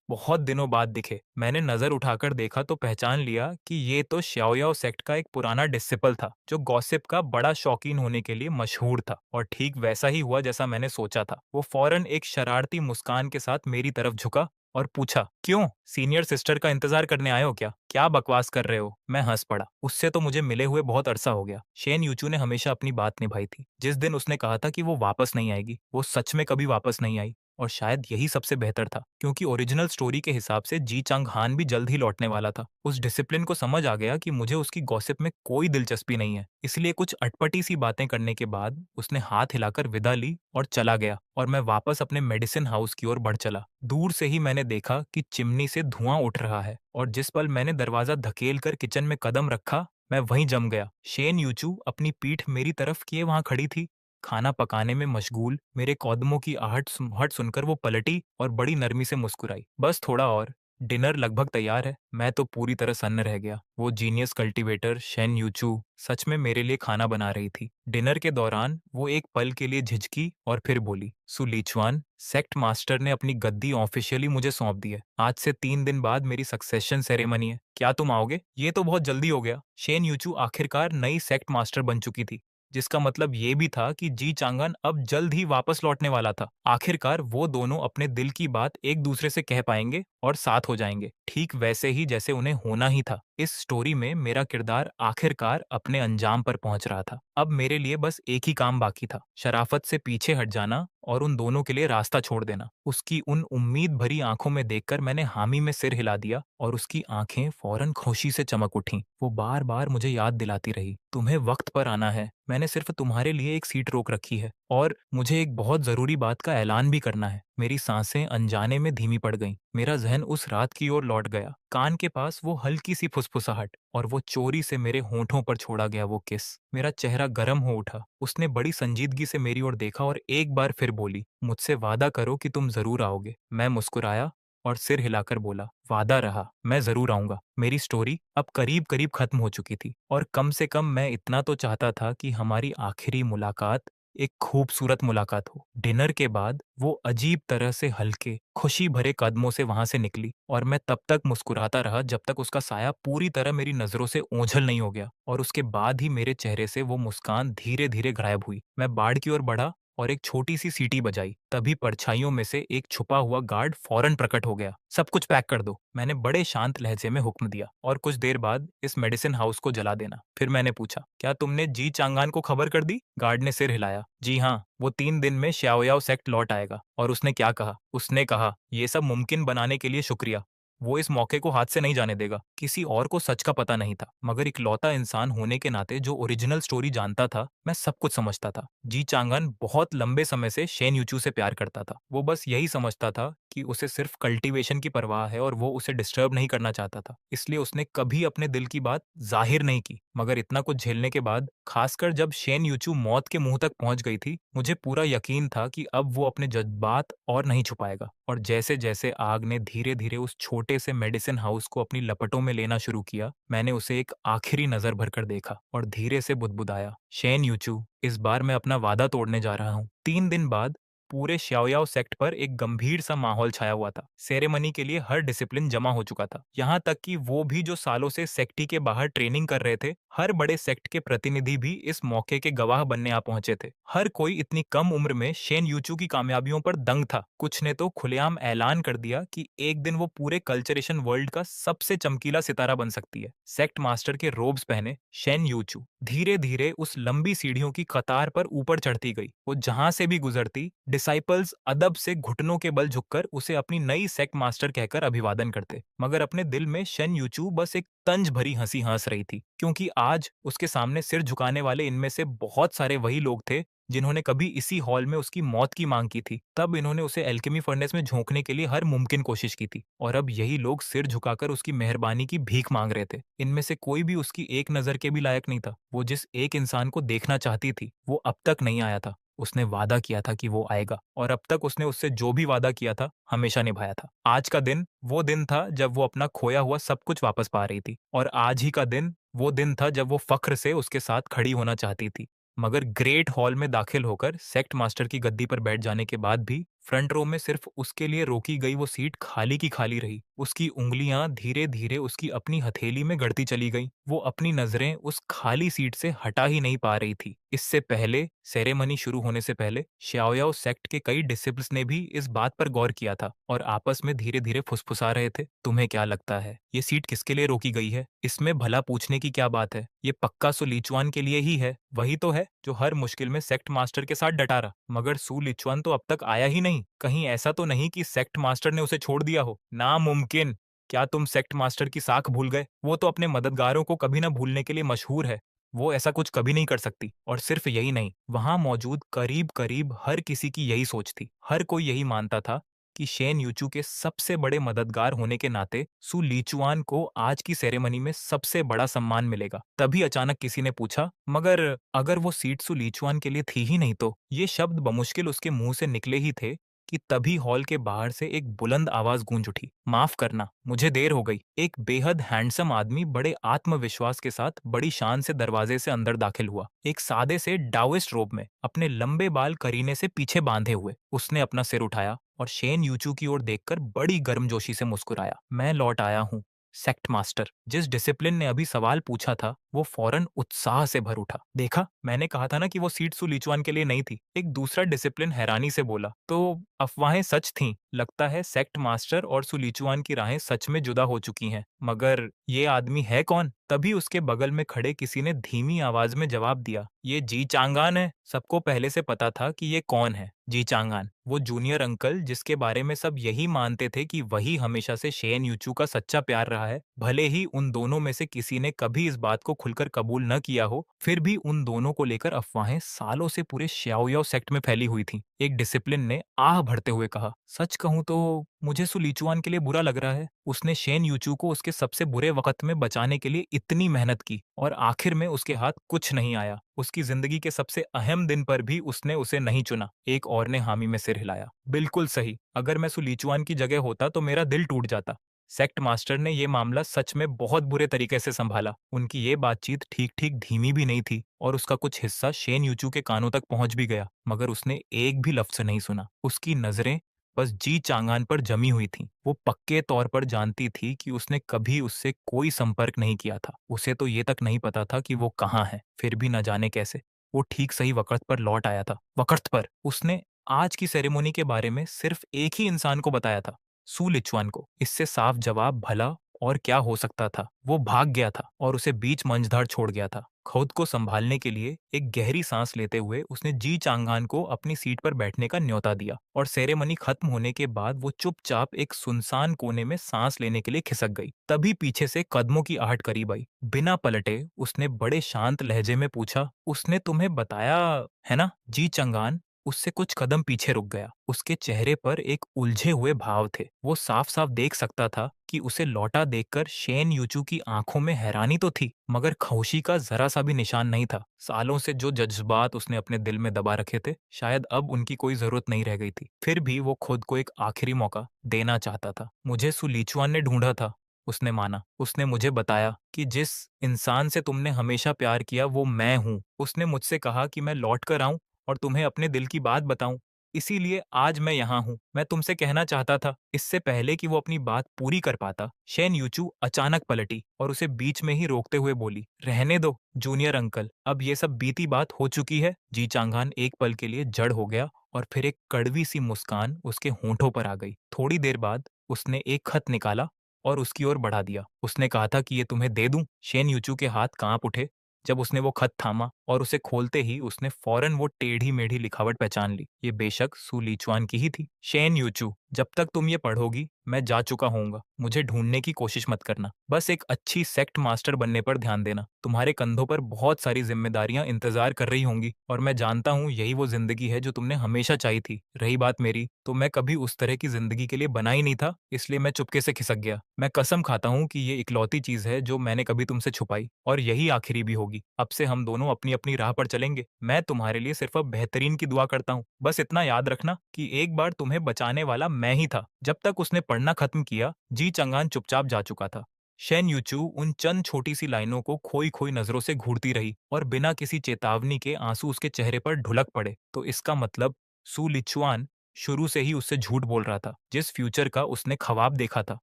बहुत दिनों बाद दिखे। मैंने नजर उठाकर देखा तो पहचान लिया कि ये तो श्याओयाओ सेक्ट का एक पुराना डिसिपल था जो गॉसिप का बड़ा शौकीन होने के लिए मशहूर था। और ठीक वैसा ही हुआ जैसा मैंने सोचा था। वो फौरन एक शरारती मुस्कान के साथ मेरी तरफ झुका और पूछा, क्यों सीनियर सिस्टर का इंतजार करने आए हो क्या? क्या बकवास कर रहे हो? मैं हंस पड़ा। उससे तो मुझे मिले हुए बहुत अरसा हो गया। शेन यूचू ने हमेशा अपनी बात निभाई थी। जिस दिन उसने कहा था कि वो वापस नहीं आएगी, वो सच में कभी वापस नहीं आई। और शायद यही सबसे बेहतर था, क्योंकि ओरिजिनल स्टोरी के हिसाब से जी चांग हान भी जल्द ही लौटने वाला था। उस डिसिप्लिन को समझ आ गया कि मुझे उसकी गॉसिप में कोई दिलचस्पी नहीं है, इसलिए कुछ अटपटी सी बातें करने के बाद उसने हाथ हिलाकर विदा ली और चला गया और मैं वापस अपने मेडिसिन हाउस की ओर बढ़ चला। दूर से ही मैंने देखा कि चिमनी से धुआं उठ रहा है और जिस पल मैंने दरवाजा धकेल कर किचन में कदम रखा मैं वहीं जम गया। शेन यूचू अपनी पीठ मेरी तरफ किए वहां खड़ी थी, खाना पकाने में मशगूल। मेरे कदमों की आहट सुनकर वो पलटी और बड़ी नरमी से मुस्कुराई। बस थोड़ा और, डिनर लगभग तैयार है। मैं तो पूरी तरह सन्न रह गया। वो जीनियस कल्टीवेटर शेन यूचू सच में मेरे लिए खाना बना रही थी। डिनर के दौरान वो एक पल के लिए झिझकी और फिर बोली, सुलीचवान, सेक्ट मास्टर ने अपनी गद्दी ऑफिशियली मुझे सौंप दी है। आज से 3 दिन बाद मेरी सक्सेशन सेरेमनी है। क्या तुम आओगे? ये तो बहुत जल्दी हो गया। शेन यूचू आखिरकार नई सेक्ट मास्टर बन चुकी थी, जिसका मतलब ये भी था कि जी चांगन अब जल्द ही वापस लौटने वाला था। आखिरकार वो दोनों अपने दिल की बात एक दूसरे से कह पाएंगे और साथ हो जाएंगे, ठीक वैसे ही जैसे उन्हें होना ही था। इस स्टोरी में मेरा किरदार आखिरकार अपने अंजाम पर पहुंच रहा था। अब मेरे लिए बस एक ही काम बाकी था, शराफत से पीछे हट जाना और उन दोनों के लिए रास्ता छोड़ देना। उसकी उन उम्मीद भरी आंखों में देखकर मैंने हामी में सिर हिला दिया और उसकी आंखें फौरन खुशी से चमक उठीं। वो बार बार मुझे याद दिलाती रही, तुम्हें वक्त पर आना है, मैंने सिर्फ तुम्हारे लिए एक सीट रोक रखी है और मुझे एक बहुत जरूरी बात का ऐलान भी करना है। मेरी सांसें अनजाने में धीमी पड़ गईं। मेरा जहन उस रात की ओर लौट गया। कान के पास वो हल्की सी फुसफुसाहट और वो चोरी से मेरे होंठों पर छोड़ा गया वो किस। मेरा चेहरा गर्म हो उठा। उसने बड़ी संजीदगी से मेरी ओर देखा और एक बार फिर बोली, मुझसे वादा करो कि तुम जरूर आओगे। मैं मुस्कुराया और सिर हिलाकर बोला, वादा रहा, मैं जरूर आऊंगा। मेरी स्टोरी अब करीब करीब खत्म हो चुकी थी और कम से कम मैं इतना तो चाहता था कि हमारी आखिरी मुलाकात एक खूबसूरत मुलाकात हो। डिनर के बाद वो अजीब तरह से हल्के खुशी भरे कदमों से वहां से निकली और मैं तब तक मुस्कुराता रहा जब तक उसका साया पूरी तरह मेरी नजरों से ओझल नहीं हो गया और उसके बाद ही मेरे चेहरे से वो मुस्कान धीरे धीरे गायब हुई। मैं बाड़ की ओर बढ़ा और एक छोटी सी सीटी बजाई। तभी परछाइयों में से एक छुपा हुआ गार्ड फौरन प्रकट हो गया। सब कुछ पैक कर दो, मैंने बड़े शांत लहजे में हुक्म दिया, और कुछ देर बाद इस मेडिसिन हाउस को जला देना। फिर मैंने पूछा, क्या तुमने जी चांगान को खबर कर दी? गार्ड ने सिर हिलाया। जी हाँ, वो 3 दिन में श्याओयाओ सेक्ट लौट आएगा। और उसने क्या कहा? उसने कहा, ये सब मुमकिन बनाने के लिए शुक्रिया। वो इस मौके को हाथ से नहीं जाने देगा। किसी और को सच का पता नहीं था, मगर इकलौता इंसान होने के नाते जो ओरिजिनल स्टोरी जानता था, मैं सब कुछ समझता था। जी चांगन बहुत लंबे समय से शेन यूचू से प्यार करता था। वो बस यही समझता था कि उसे सिर्फ कल्टीवेशन की परवाह है और वो उसे डिस्टर्ब नहीं करना चाहता था, इसलिए उसने कभी अपने दिल की बात जाहिर नहीं की। मगर इतना कुछ झेलने के बाद, खासकर जब शेन यूचू मौत के मुंह तक पहुंच गई थी, मुझे पूरा यकीन था कि अब वो अपने जज्बात और नहीं छुपाएगा। और जैसे जैसे आग ने धीरे धीरे उस छोटे से मेडिसिन हाउस को अपनी लपटों में लेना शुरू किया, मैंने उसे एक आखिरी नजर भरकर देखा और धीरे से बुदबुदाया, शेन यूचू, इस बार मैं अपना वादा तोड़ने जा रहा हूँ। 3 दिन बाद पूरे श्याओयाओ सेक्ट पर एक गंभीर सा माहौल छाया हुआ था। सेरेमनी के लिए हर डिसिप्लिन जमा हो चुका था, यहाँ तक कि वो भी जो सालों से सेक्टी के बाहर ट्रेनिंग कर रहे थे। हर बड़े सेक्ट के प्रतिनिधि भी इस मौके के गवाह बनने आ पहुंचे थे। हर कोई इतनी कम उम्र में शेन यूचू की कामयाबियों पर दंग था। कुछ ने तो खुलेआम ऐलान कर दिया कि एक दिन वो पूरे कल्चरेशन वर्ल्ड का सबसे चमकीला सितारा बन सकती है। सेक्ट मास्टर के रोब्स पहने शेन यूचू धीरे धीरे उस लंबी सीढ़ियों की कतार पर ऊपर चढ़ती गई। वो जहां से भी गुजरती, डिसाइपल्स अदब से घुटनों के बल झुककर उसे अपनी नई सेक्ट मास्टर कहकर अभिवादन करते, मगर अपने दिल में शेन यूचू बस एक तंज भरी हंसी हंस रही थी, क्योंकि आज उसके सामने सिर झुकाने वाले इनमें से बहुत सारे वही लोग थे जिन्होंने कभी इसी हॉल में उसकी मौत की मांग की थी। तब इन्होंने उसे एल्केमी फर्नेस में झोंकने के लिए हर मुमकिन कोशिश की थी, और अब यही लोग सिर झुकाकर उसकी मेहरबानी की भीख मांग रहे थे। इनमें से कोई भी उसकी एक नजर के भी लायक नहीं था। वो जिस एक इंसान को देखना चाहती थी वो अब तक नहीं आया था। उसने वादा किया था कि वो आएगा, और अब तक उसने उससे जो भी वादा किया था हमेशा निभाया था। आज का दिन वो दिन था जब वो अपना खोया हुआ सब कुछ वापस पा रही थी, और आज ही का दिन वो दिन था जब वो फख्र से उसके साथ खड़ी होना चाहती थी। मगर ग्रेट हॉल में दाखिल होकर सेक्ट मास्टर की गद्दी पर बैठ जाने के बाद भी फ्रंट रो में सिर्फ उसके लिए रोकी गई वो सीट खाली की खाली रही। उसकी उंगलियां धीरे धीरे उसकी अपनी हथेली में गड़ती चली गईं। वो अपनी नजरें उस खाली सीट से हटा ही नहीं पा रही थी। इससे पहले, सेरेमनी शुरू होने से पहले, श्याओयाओ सेक्ट के कई डिसिपल्स ने भी इस बात पर गौर किया था और आपस में धीरे धीरे फुसफुसा रहे थे, तुम्हें क्या लगता है ये सीट किसके लिए रोकी गई है? इसमें भला पूछने की क्या बात है? ये पक्का सु लीचुआन के लिए ही है। वही तो है जो हर मुश्किल में सेक्ट मास्टर के साथ डटा रहा। मगर सु लिचुआन तो अब तक आया ही नहीं। कहीं ऐसा तो नहीं कि सेक्ट मास्टर ने उसे छोड़ दिया हो? नामुमकिन। क्या तुम सेक्ट मास्टर की साख भूल गए? वो तो अपने मददगारों को कभी न भूलने के लिए मशहूर है। वो ऐसा कुछ कभी नहीं कर सकती। और सिर्फ यही नहीं, वहां मौजूद करीब करीब हर किसी की यही सोच थी। हर कोई यही मानता था कि शेन यूचू के सबसे बड़े मददगार होने के नाते सु लीचुआन को आज की सेरेमनी में सबसे बड़ा सम्मान मिलेगा। तभी अचानक किसी ने पूछा, मगर अगर वो सीट सु लीचुआन के लिए थी ही नहीं तो? ये शब्द बमुश्किल उसके मुंह से निकले ही थे कि तभी हॉल के बाहर से एक बुलंद आवाज गूंज उठी, माफ करना, मुझे देर हो गई। एक बेहद हैंडसम आदमी बड़े आत्मविश्वास के साथ बड़ी शान से दरवाजे से अंदर दाखिल हुआ। एक सादे से डाओइस्ट रोब में, अपने लंबे बाल करीने से पीछे बांधे हुए। उसने अपना सिर उठाया और शेन यूचू की ओर देखकर बड़ी गर्मजोशी से मुस्कुराया। मैं लौट आया हूँ, सेक्ट मास्टर। जिस डिसिप्लिन ने अभी सवाल पूछा था वो फौरन उत्साह से भर उठा। देखा, मैंने कहा था ना कि वो सीट सु लीचुआन के लिए नहीं थी। एक दूसरा डिसिप्लिन हैरानी से बोला। तो अफवाहें सच थीं। लगता है सेक्ट मास्टर और सु लीचुआन की राहें सच में जुदा हो चुकी हैं। मगर ये आदमी है कौन? तभी उसके बगल में खड़े किसी ने धीमी आवाज में जवाब दिया, ये जी चांगान है। सबको पहले से पता था कि ये कौन है। जी चांगान, वो जूनियर अंकल जिसके बारे में सब यही मानते थे कि वही हमेशा से शेन यूचू का सच्चा प्यार रहा है। भले ही उन दोनों में से किसी ने कभी इस बात को खुलकर कबूल न किया हो, फिर भी उन दोनों को लेकर अफवाहें सालों से पूरे श्याओयाओ सेक्ट में फैली हुई थी। एक डिसिप्लिन ने आह भरते हुए कहा, सच कहूं तो मुझे सु लीचुआन के लिए बुरा लग रहा है। उसने शेन यूचू को उसके सबसे बुरे वक्त में बचाने के लिए इतनी मेहनत की और आखिर में उसके हाथ कुछ नहीं आया। उसकी जिंदगी के सबसे अहम दिन पर भी उसने उसे नहीं चुना। एक और ने हामी में सिर हिलाया। बिल्कुल सही, अगर मैं सु लीचुआन की जगह होता तो मेरा दिल टूट जाता। सेक्ट मास्टर ने ये मामला सच में बहुत बुरे तरीके से संभाला। उनकी ये बातचीत ठीक ठीक धीमी भी नहीं थी और उसका कुछ हिस्सा शेन यूचू के कानों तक पहुंच भी गया, मगर उसने एक भी लफ्ज नहीं सुना। उसकी नजरें बस जी चांगान पर जमी हुई थीं। वो पक्के तौर पर जानती थी कि उसने कभी उससे कोई संपर्क नहीं किया था। उसे तो ये तक नहीं पता था कि वो कहाँ है। फिर भी न जाने कैसे वो ठीक सही वक्त पर लौट आया था। वक्त पर उसने आज की सेरेमनी के बारे में सिर्फ एक ही इंसान को बताया था, सु लिचुआन को। इससे साफ जवाब भला और क्या हो सकता था? वो भाग गया था और उसे बीच मंझधार छोड़ गया था। खुद को संभालने के लिए एक गहरी सांस लेते हुए उसने जी चांगान को अपनी सीट पर बैठने का न्योता दिया, और सेरेमनी खत्म होने के बाद वो चुपचाप एक सुनसान कोने में सांस लेने के लिए खिसक गई। तभी पीछे से कदमों की आहट करीब आई। बिना पलटे उसने बड़े शांत लहजे में पूछा, उसने तुम्हें बताया है ना? जी चांगान उससे कुछ कदम पीछे रुक गया। उसके चेहरे पर एक उलझे हुए भाव थे। वो साफ साफ देख सकता था कि उसे लौटा देखकर शेन यूचू की आंखों में हैरानी तो थी, मगर खामोशी का जरा सा भी निशान नहीं था। सालों से जो जज्बात उसने अपने दिल में दबा रखे थे, शायद अब उनकी कोई जरूरत नहीं रह गई थी। फिर भी वो खुद को एक आखिरी मौका देना चाहता था। मुझे सु लीचुआन ने ढूंढा था, उसने माना। उसने मुझे बताया कि जिस इंसान से तुमने हमेशा प्यार किया वो मैं हूँ। उसने मुझसे कहा कि मैं लौट कर आऊं और तुम्हें अपने दिल की बात बताऊं। इसीलिए आज मैं यहाँ हूँ। मैं तुमसे कहना चाहता था। इससे पहले कि वो अपनी बात पूरी कर पाता, शेन यूचू अचानक पलटी और उसे बीच में ही रोकते हुए बोली, रहने दो जूनियर अंकल, अब ये सब बीती बात हो चुकी है। जी चांगान एक पल के लिए जड़ हो गया और फिर एक कड़वी सी मुस्कान उसके होंठों पर आ गई। थोड़ी देर बाद उसने एक खत निकाला और उसकी ओर बढ़ा दिया। उसने कहा था कि ये तुम्हें दे दूं। शेन यूचू के हाथ कांप उठे जब उसने वो खत थामा और उसे खोलते ही उसने फौरन वो टेढ़ी-मेढ़ी लिखावट पहचान ली। ये बेशक सु लीचुआन की ही थी। शेन यूचू, जब तक तुम ये पढ़ोगी, मैं जा चुका होऊंगा। मुझे ढूंढने की कोशिश मत करना। बस एक अच्छी सेक्ट मास्टर बनने पर ध्यान देना। तुम्हारे कंधों पर बहुत सारी जिम्मेदारियां इंतजार कर रही होंगी और मैं जानता हूँ यही वो जिंदगी है जो तुमने हमेशा चाही थी। रही बात मेरी, तो मैं कभी उस तरह की जिंदगी के लिए बना ही नहीं था, इसलिए मैं चुपके से खिसक गया। मैं कसम खाता हूँ कि ये इकलौती चीज है जो मैंने कभी तुमसे छुपाई और यही आखिरी भी होगी। अब से हम दोनों अपनी-अपनी राह पर चलेंगे। मैं तुम्हारे लिए सिर्फ अब बेहतरीन की दुआ करता हूँ। बस इतना याद रखना कि एक बार तुम्हें बचाने वाला मैं ही था। जब तक उसने पढ़ना खत्म किया, जी चंगान चुपचाप जा चुका था। शेन यूचू उन चंद छोटी सी लाइनों को खोई-खोई नजरों से घूरती रही और बिना किसी चेतावनी के आंसू उसके चेहरे पर ढुलक पड़े। तो इसका मतलब सु लिचुआन शुरू से ही उससे झूठ बोल रहा था। जिस फ्यूचर का उसने ख्वाब देखा था,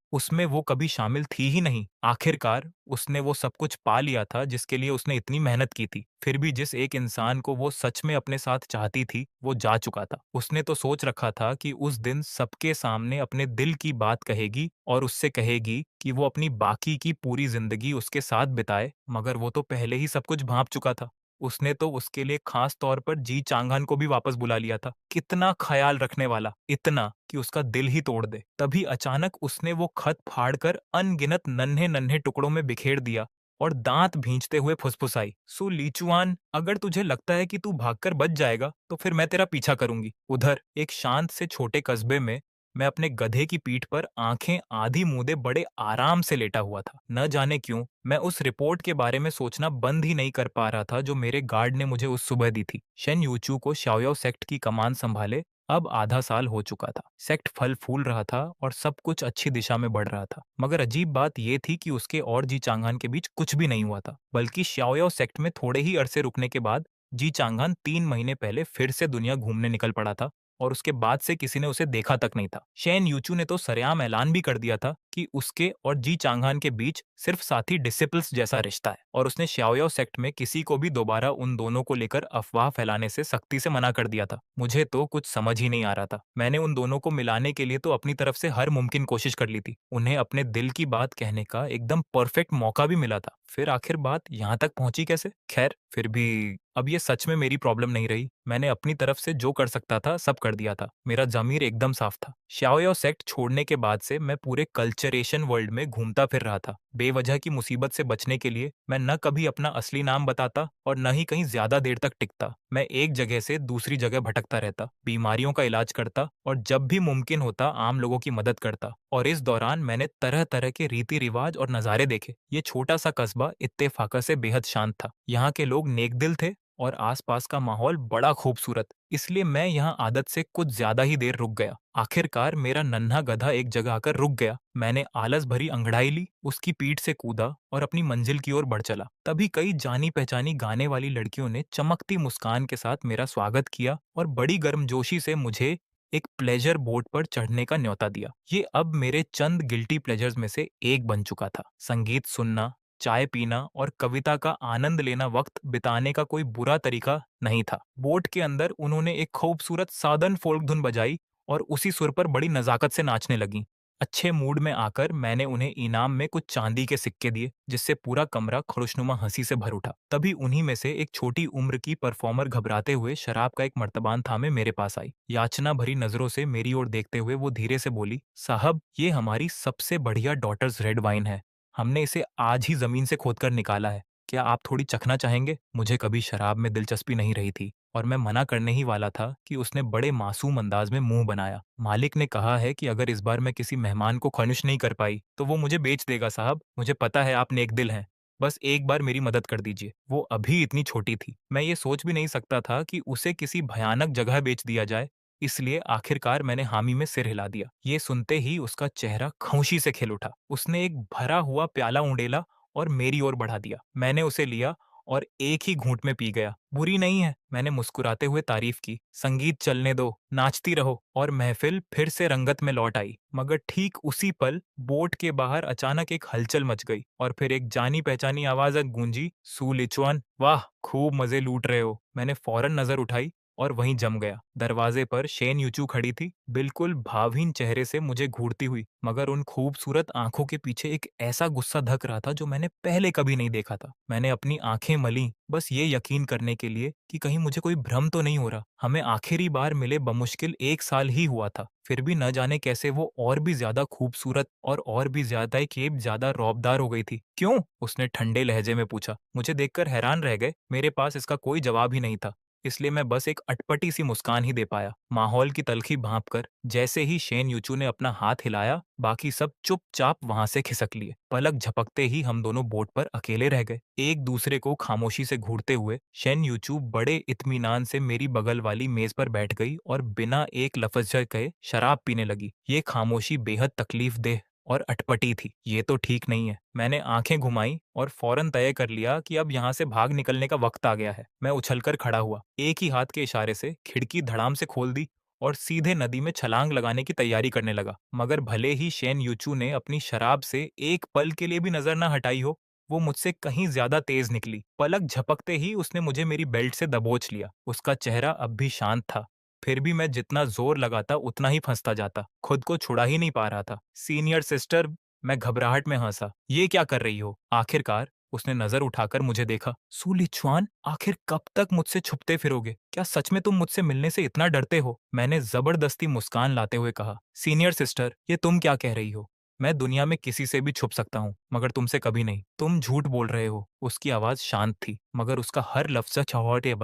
उसमें वो कभी शामिल थी ही नहीं। आखिरकार उसने वो सब कुछ पा लिया था जिसके लिए उसने इतनी मेहनत की थी। फिर भी जिस एक इंसान को वो सच में अपने साथ चाहती थी, वो जा चुका था। उसने तो सोच रखा था कि उस दिन सबके सामने अपने दिल की बात कहेगी और उससे कहेगी कि वो अपनी बाकी की पूरी जिंदगी उसके साथ बिताए, मगर वो तो पहले ही सब कुछ भांप चुका था। उसने तो उसके लिए खास तौर पर जी चांगान को भी वापस बुला लिया था। कितना ख्याल रखने वाला, इतना कि उसका दिल ही तोड़ दे। तभी अचानक उसने वो खत फाड़कर अनगिनत नन्हे-नन्हे टुकड़ों में बिखेर दिया और दांत भींचते हुए फुसफुसाई, सो लीचुआन, अगर तुझे लगता है कि तू भागकर बच जाएगा, तो फिर मैं तेरा पीछा करूंगी। उधर एक शांत से छोटे कस्बे में मैं अपने गधे की पीठ पर आंखें आधी मूंदे बड़े आराम से लेटा हुआ था। न जाने क्यों मैं उस रिपोर्ट के बारे में सोचना बंद ही नहीं कर पा रहा था जो मेरे गार्ड ने मुझे उस सुबह दी थी। शेन यूचू को शाओयाओ सेक्ट की कमान संभाले अब आधा साल हो चुका था। सेक्ट फल फूल रहा था और सब कुछ अच्छी दिशा में बढ़ रहा था। मगर अजीब बात यह थी कि उसके और जी चांगान के बीच कुछ भी नहीं हुआ था, बल्कि शाओयाओ सेक्ट में थोड़े ही अरसे रुकने के बाद जी चांगान 3 महीने पहले फिर से दुनिया घूमने निकल पड़ा था और उसके बाद से किसी ने उसे देखा तक नहीं था। शेन यूचू ने तो सरेआम ऐलान भी कर दिया था कि उसके और जी चांगहान के बीच सिर्फ साथी डिसिपल्स जैसा रिश्ता है और उसने शाओयाओ सेक्ट में किसी को भी दोबारा उन दोनों को लेकर अफवाह फैलाने से सख्ती से मना कर दिया था। मुझे तो कुछ समझ ही नहीं आ रहा था। मैंने उन दोनों को मिलाने के लिए तो अपनी तरफ से हर मुमकिन कोशिश कर ली थी। उन्हें अपने दिल की बात कहने का एकदम परफेक्ट मौका भी मिला था। फिर आखिर बात यहाँ तक पहुंची कैसे? खैर, फिर भी अब ये सच में मेरी प्रॉब्लम नहीं रही। मैंने अपनी तरफ से जो कर सकता था सब कर दिया था। मेरा ज़मीर एकदम साफ था। शाओयाओ सेक्ट छोड़ने के बाद से मैं पूरे कल्चरेशन वर्ल्ड में घूमता फिर रहा था। बेवजह की मुसीबत से बचने के लिए मैं न कभी अपना असली नाम बताता और न ही कहीं ज्यादा देर तक टिकता। मैं एक जगह से दूसरी जगह भटकता रहता, बीमारियों का इलाज करता और जब भी मुमकिन होता आम लोगों की मदद करता। और इस दौरान मैंने तरह तरह के रीति रिवाज और नज़ारे देखे। ये छोटा सा कस्बा इत्तेफाक से बेहद शांत था। यहाँ के लोग नेकदिल थे और आसपास का माहौल बड़ा खूबसूरत, इसलिए मैं यहाँ आदत से कुछ ज्यादा ही देर रुक गया। आखिरकार मेरा नन्हा गधा एक जगह आकर रुक गया। मैंने आलस भरी अंगड़ाई ली, उसकी पीठ से कूदा और अपनी मंजिल की ओर बढ़ चला। तभी कई जानी पहचानी गाने वाली लड़कियों ने चमकती मुस्कान के साथ मेरा स्वागत किया और बड़ी गर्मजोशी से मुझे एक प्लेजर बोट पर चढ़ने का न्योता दिया। ये अब मेरे चंद गिल्टी प्लेजर्स में से एक बन चुका था। संगीत सुनना, चाय पीना और कविता का आनंद लेना वक्त बिताने का कोई बुरा तरीका नहीं था। बोट के अंदर उन्होंने एक खूबसूरत सादन फोल्क धुन बजाई और उसी सुर पर बड़ी नजाकत से नाचने लगी। अच्छे मूड में आकर मैंने उन्हें इनाम में कुछ चांदी के सिक्के दिए, जिससे पूरा कमरा खुशनुमा हंसी से भर उठा। तभी उन्हीं में से एक छोटी उम्र की परफॉर्मर घबराते हुए शराब का एक मर्तबान थामे मेरे पास आई। याचना भरी नजरों से मेरी ओर देखते हुए वो धीरे से बोली, साहब, ये हमारी सबसे बढ़िया डॉटर्स रेड वाइन है। हमने इसे आज ही जमीन से खोदकर निकाला है। क्या आप थोड़ी चखना चाहेंगे? मुझे कभी शराब में दिलचस्पी नहीं रही थी और मैं मना करने ही वाला था कि उसने बड़े मासूम अंदाज में मुंह बनाया। मालिक ने कहा है कि अगर इस बार मैं किसी मेहमान को ख्वाहिश नहीं कर पाई तो वो मुझे बेच देगा साहब। मुझे पता है आप नेक दिल हैं। बस एक बार मेरी मदद कर दीजिए। वो अभी इतनी छोटी थी, मैं ये सोच भी नहीं सकता था कि उसे किसी भयानक जगह बेच दिया जाए। इसलिए आखिरकार मैंने हामी में सिर हिला दिया। ये सुनते ही उसका चेहरा खांसी से खिल उठा। उसने एक भरा हुआ प्याला उंडेला और मेरी ओर बढ़ा दिया। मैंने उसे लिया और एक ही घूंट में पी गया। बुरी नहीं है, मैंने मुस्कुराते हुए तारीफ की। संगीत चलने दो, नाचती रहो। और महफिल फिर से रंगत में लौट आई। मगर ठीक उसी पल बोट के बाहर अचानक एक हलचल मच गई और फिर एक जानी पहचानी आवाज गूंजी, सू लिचुआन, वाह खूब मजे लूट रहे हो। मैंने फौरन नजर उठाई और वहीं जम गया। दरवाजे पर शेन यूचू खड़ी थी, बिल्कुल भावहीन चेहरे से मुझे घूरती हुई, मगर उन खूबसूरत आंखों के पीछे एक ऐसा गुस्सा धक रहा था जो मैंने पहले कभी नहीं देखा था। मैंने अपनी आंखें मली, बस ये यकीन करने के लिए कि कहीं मुझे कोई भ्रम तो नहीं हो रहा। हमें आखिरी बार मिले बमुश्किल 1 साल ही हुआ था, फिर भी न जाने कैसे वो और भी ज्यादा खूबसूरत और भी ज्यादा ज्यादा रौबदार हो गई थी। क्यों? उसने ठंडे लहजे में पूछा। मुझे देखकर हैरान रह गए। मेरे पास इसका कोई जवाब ही नहीं था, इसलिए मैं बस एक अटपटी सी मुस्कान ही दे पाया। माहौल की तलखी भांपकर जैसे ही शेन यूचू ने अपना हाथ हिलाया, बाकी सब चुपचाप वहां से खिसक लिए। पलक झपकते ही हम दोनों बोट पर अकेले रह गए, एक दूसरे को खामोशी से घूरते हुए। शेन यूचू बड़े इत्मीनान से मेरी बगल वाली मेज पर बैठ गई और बिना एक लफ्ज कहे शराब पीने लगी। ये खामोशी बेहद तकलीफ देह और अटपटी थी। ये तो ठीक नहीं है। मैंने आंखें घुमाई और फौरन तय कर लिया कि अब यहाँ से भाग निकलने का वक्त आ गया है। मैं उछलकर खड़ा हुआ, एक ही हाथ के इशारे से खिड़की धड़ाम से खोल दी और सीधे नदी में छलांग लगाने की तैयारी करने लगा। मगर भले ही शेन यूचू ने अपनी शराब से एक पल के लिए भी नजर न हटाई हो, वो मुझसे कहीं ज्यादा तेज निकली। पलक झपकते ही उसने मुझे मेरी बेल्ट से दबोच लिया। उसका चेहरा अब भी शांत था, फिर भी मैं जितना जोर लगाता उतना ही फंसता जाता। खुद को छुड़ा ही नहीं पा रहा था। सीनियर सिस्टर, मैं घबराहट में हंसा। ये क्या कर रही हो? आखिरकार उसने नजर उठाकर मुझे देखा। सूलिछुआन, आखिर कब तक मुझसे छुपते फिरोगे? क्या सच में तुम मुझसे मिलने से इतना डरते हो? मैंने जबरदस्ती मुस्कान लाते हुए कहा। सीनियर सिस्टर, ये तुम क्या कह रही हो? मैं दुनिया में किसी से भी छुप सकता हूँ, मगर तुमसे कभी नहीं। तुम झूठ बोल रहे हो। उसकी आवाज शांत थी, मगर उसका हर लफ्ज छौटे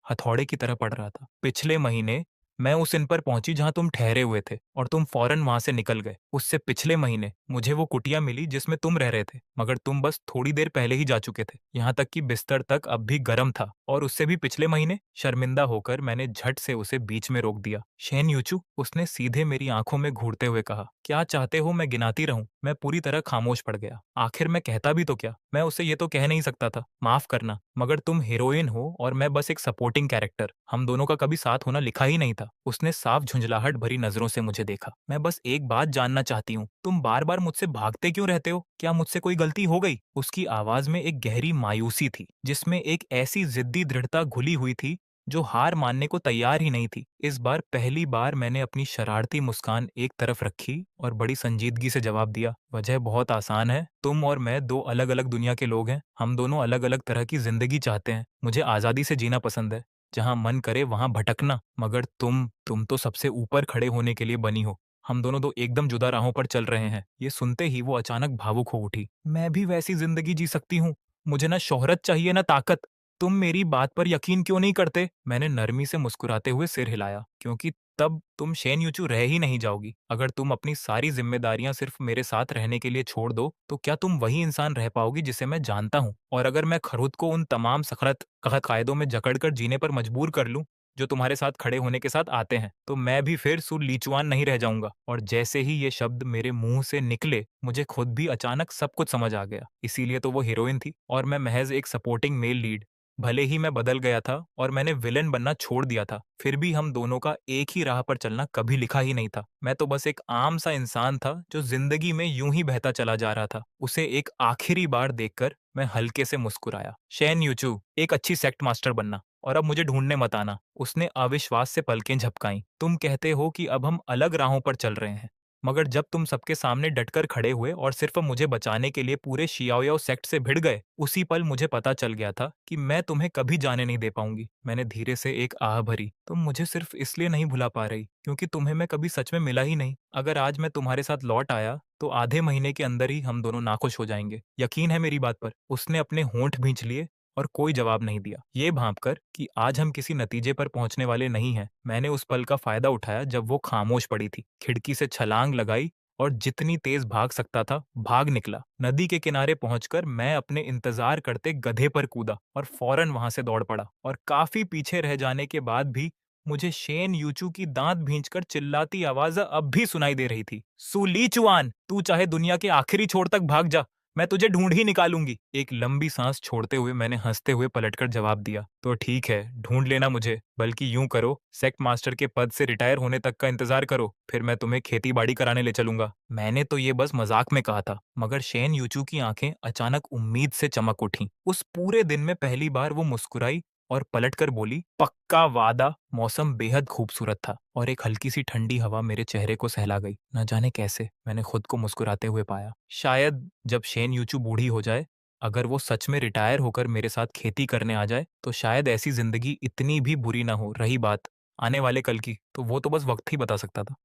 हथौड़े की तरह पड़ रहा था। पिछले महीने मैं उस इन पर पहुंची जहां तुम ठहरे हुए थे और तुम फौरन वहां से निकल गए। उससे पिछले महीने मुझे वो कुटिया मिली जिसमें तुम रह रहे थे, मगर तुम बस थोड़ी देर पहले ही जा चुके थे। यहाँ तक कि बिस्तर तक अब भी गर्म था। और उससे भी पिछले महीने? शर्मिंदा होकर मैंने झट से उसे बीच में रोक दिया। शेन यूचू, उसने सीधे मेरी आंखों में घूरते हुए कहा। क्या चाहते हो मैं गिनाती रहूं? मैं पूरी तरह खामोश पड़ गया। आखिर मैं कहता भी तो क्या? मैं उसे ये तो कह नहीं सकता था, माफ करना, मगर तुम हीरोइन हो और मैं बस एक सपोर्टिंग कैरेक्टर। हम दोनों का कभी साथ होना लिखा ही नहीं था। उसने साफ झुंझलाहट भरी नजरों से मुझे देखा। मैं बस एक बात जानना चाहती हूँ, तुम बार बार मुझसे भागते क्यों रहते हो? क्या मुझसे कोई गलती हो गई? उसकी आवाज में एक गहरी मायूसी थी, जिसमें एक ऐसी जिद्दी दृढ़ता घुली हुई थी जो हार मानने को तैयार ही नहीं थी। इस बार पहली बार मैंने अपनी शरारती मुस्कान एक तरफ रखी और बड़ी संजीदगी से जवाब दिया। वजह बहुत आसान है। तुम और मैं दो अलग अलग दुनिया के लोग हैं। हम दोनों अलग अलग तरह की जिंदगी चाहते हैं। मुझे आजादी से जीना पसंद है, जहां मन करे वहां भटकना। मगर तुम तो सबसे ऊपर खड़े होने के लिए बनी हो। हम दोनों दो एकदम जुदा राहों पर चल रहे हैं। ये सुनते ही वो अचानक भावुक हो उठी। मैं भी वैसी जिंदगी जी सकती हूँ। मुझे ना शोहरत चाहिए ना ताकत। तुम मेरी बात पर यकीन क्यों नहीं करते? मैंने नरमी से मुस्कुराते हुए सिर हिलाया, क्योंकि तब तुम शेन यूचू रह ही नहीं जाओगी। अगर तुम अपनी सारी जिम्मेदारियां सिर्फ मेरे साथ रहने के लिए छोड़ दो, तो क्या तुम वही इंसान रह पाओगी जिसे मैं जानता हूँ? और अगर मैं खुद को उन तमाम सख्त कहत कायदों में जकड़कर जीने पर मजबूर कर लूं जो तुम्हारे साथ खड़े होने के साथ आते हैं, तो मैं भी फिर लीचुआन नहीं रह जाऊंगा। और जैसे ही ये शब्द मेरे मुंह से निकले, मुझे खुद भी अचानक सब कुछ समझ आ गया। इसीलिए तो वो हीरोइन थी और मैं महज एक सपोर्टिंग मेल लीड। भले ही मैं बदल गया था और मैंने विलेन बनना छोड़ दिया था, फिर भी हम दोनों का एक ही राह पर चलना कभी लिखा ही नहीं था। मैं तो बस एक आम सा इंसान था जो जिंदगी में यूं ही बहता चला जा रहा था। उसे एक आखिरी बार देखकर मैं हल्के से मुस्कुराया। शेन यूचू, एक अच्छी सेक्ट मास्टर बनना और अब मुझे ढूंढने मत आना। उसने अविश्वास से पलकें झपकाईं। तुम कहते हो कि अब हम अलग राहों पर चल रहे हैं, मगर जब तुम सबके सामने डटकर खड़े हुए और सिर्फ मुझे बचाने के लिए पूरे शियाओयाओ सेक्ट से भिड़ गए, उसी पल मुझे पता चल गया था कि मैं तुम्हें कभी जाने नहीं दे पाऊंगी। मैंने धीरे से एक आह भरी। तुम मुझे सिर्फ इसलिए नहीं भुला पा रही क्योंकि तुम्हें मैं कभी सच में मिला ही नहीं। अगर आज मैं तुम्हारे साथ लौट आया तो आधे महीने के अंदर ही हम दोनों नाखुश हो जाएंगे। यकीन है मेरी बात पर? उसने अपने होंठ भींच लिए और कोई जवाब नहीं दिया। ये भांपकर कि आज हम किसी नतीजे पर पहुंचने वाले नहीं हैं, मैंने उस पल का फायदा उठाया जब वो खामोश पड़ी थी। खिड़की से छलांग लगाई और जितनी तेज भाग सकता था भाग निकला। नदी के किनारे पहुंचकर मैं अपने इंतजार करते गधे पर कूदा और फौरन वहां से दौड़ पड़ा। और काफी पीछे रह जाने के बाद भी मुझे शेन यूचू की दांत भींचकर चिल्लाती आवाज अब भी सुनाई दे रही थी। सुलीचुआन, तू चाहे दुनिया के आखिरी छोर तक भाग जा, मैं तुझे ढूंढ ही निकालूंगी। एक लंबी सांस छोड़ते हुए मैंने हंसते हुए पलटकर जवाब दिया, तो ठीक है, ढूंढ लेना मुझे, बल्कि यूं करो, सेक्ट मास्टर के पद से रिटायर होने तक का इंतजार करो, फिर मैं तुम्हें खेती बाड़ी कराने ले चलूंगा। मैंने तो ये बस मजाक में कहा था, मगर शेन यूचू की आंखें अचानक उम्मीद से चमक उठी। उस पूरे दिन में पहली बार वो मुस्कुराई और पलटकर बोली, पक्का वादा। मौसम बेहद खूबसूरत था और एक हल्की सी ठंडी हवा मेरे चेहरे को सहला गई। न जाने कैसे मैंने खुद को मुस्कुराते हुए पाया। शायद जब शेन यूचू बूढ़ी हो जाए, अगर वो सच में रिटायर होकर मेरे साथ खेती करने आ जाए, तो शायद ऐसी जिंदगी इतनी भी बुरी ना हो। रही बात आने वाले कल की, तो वो तो बस वक्त ही बता सकता था।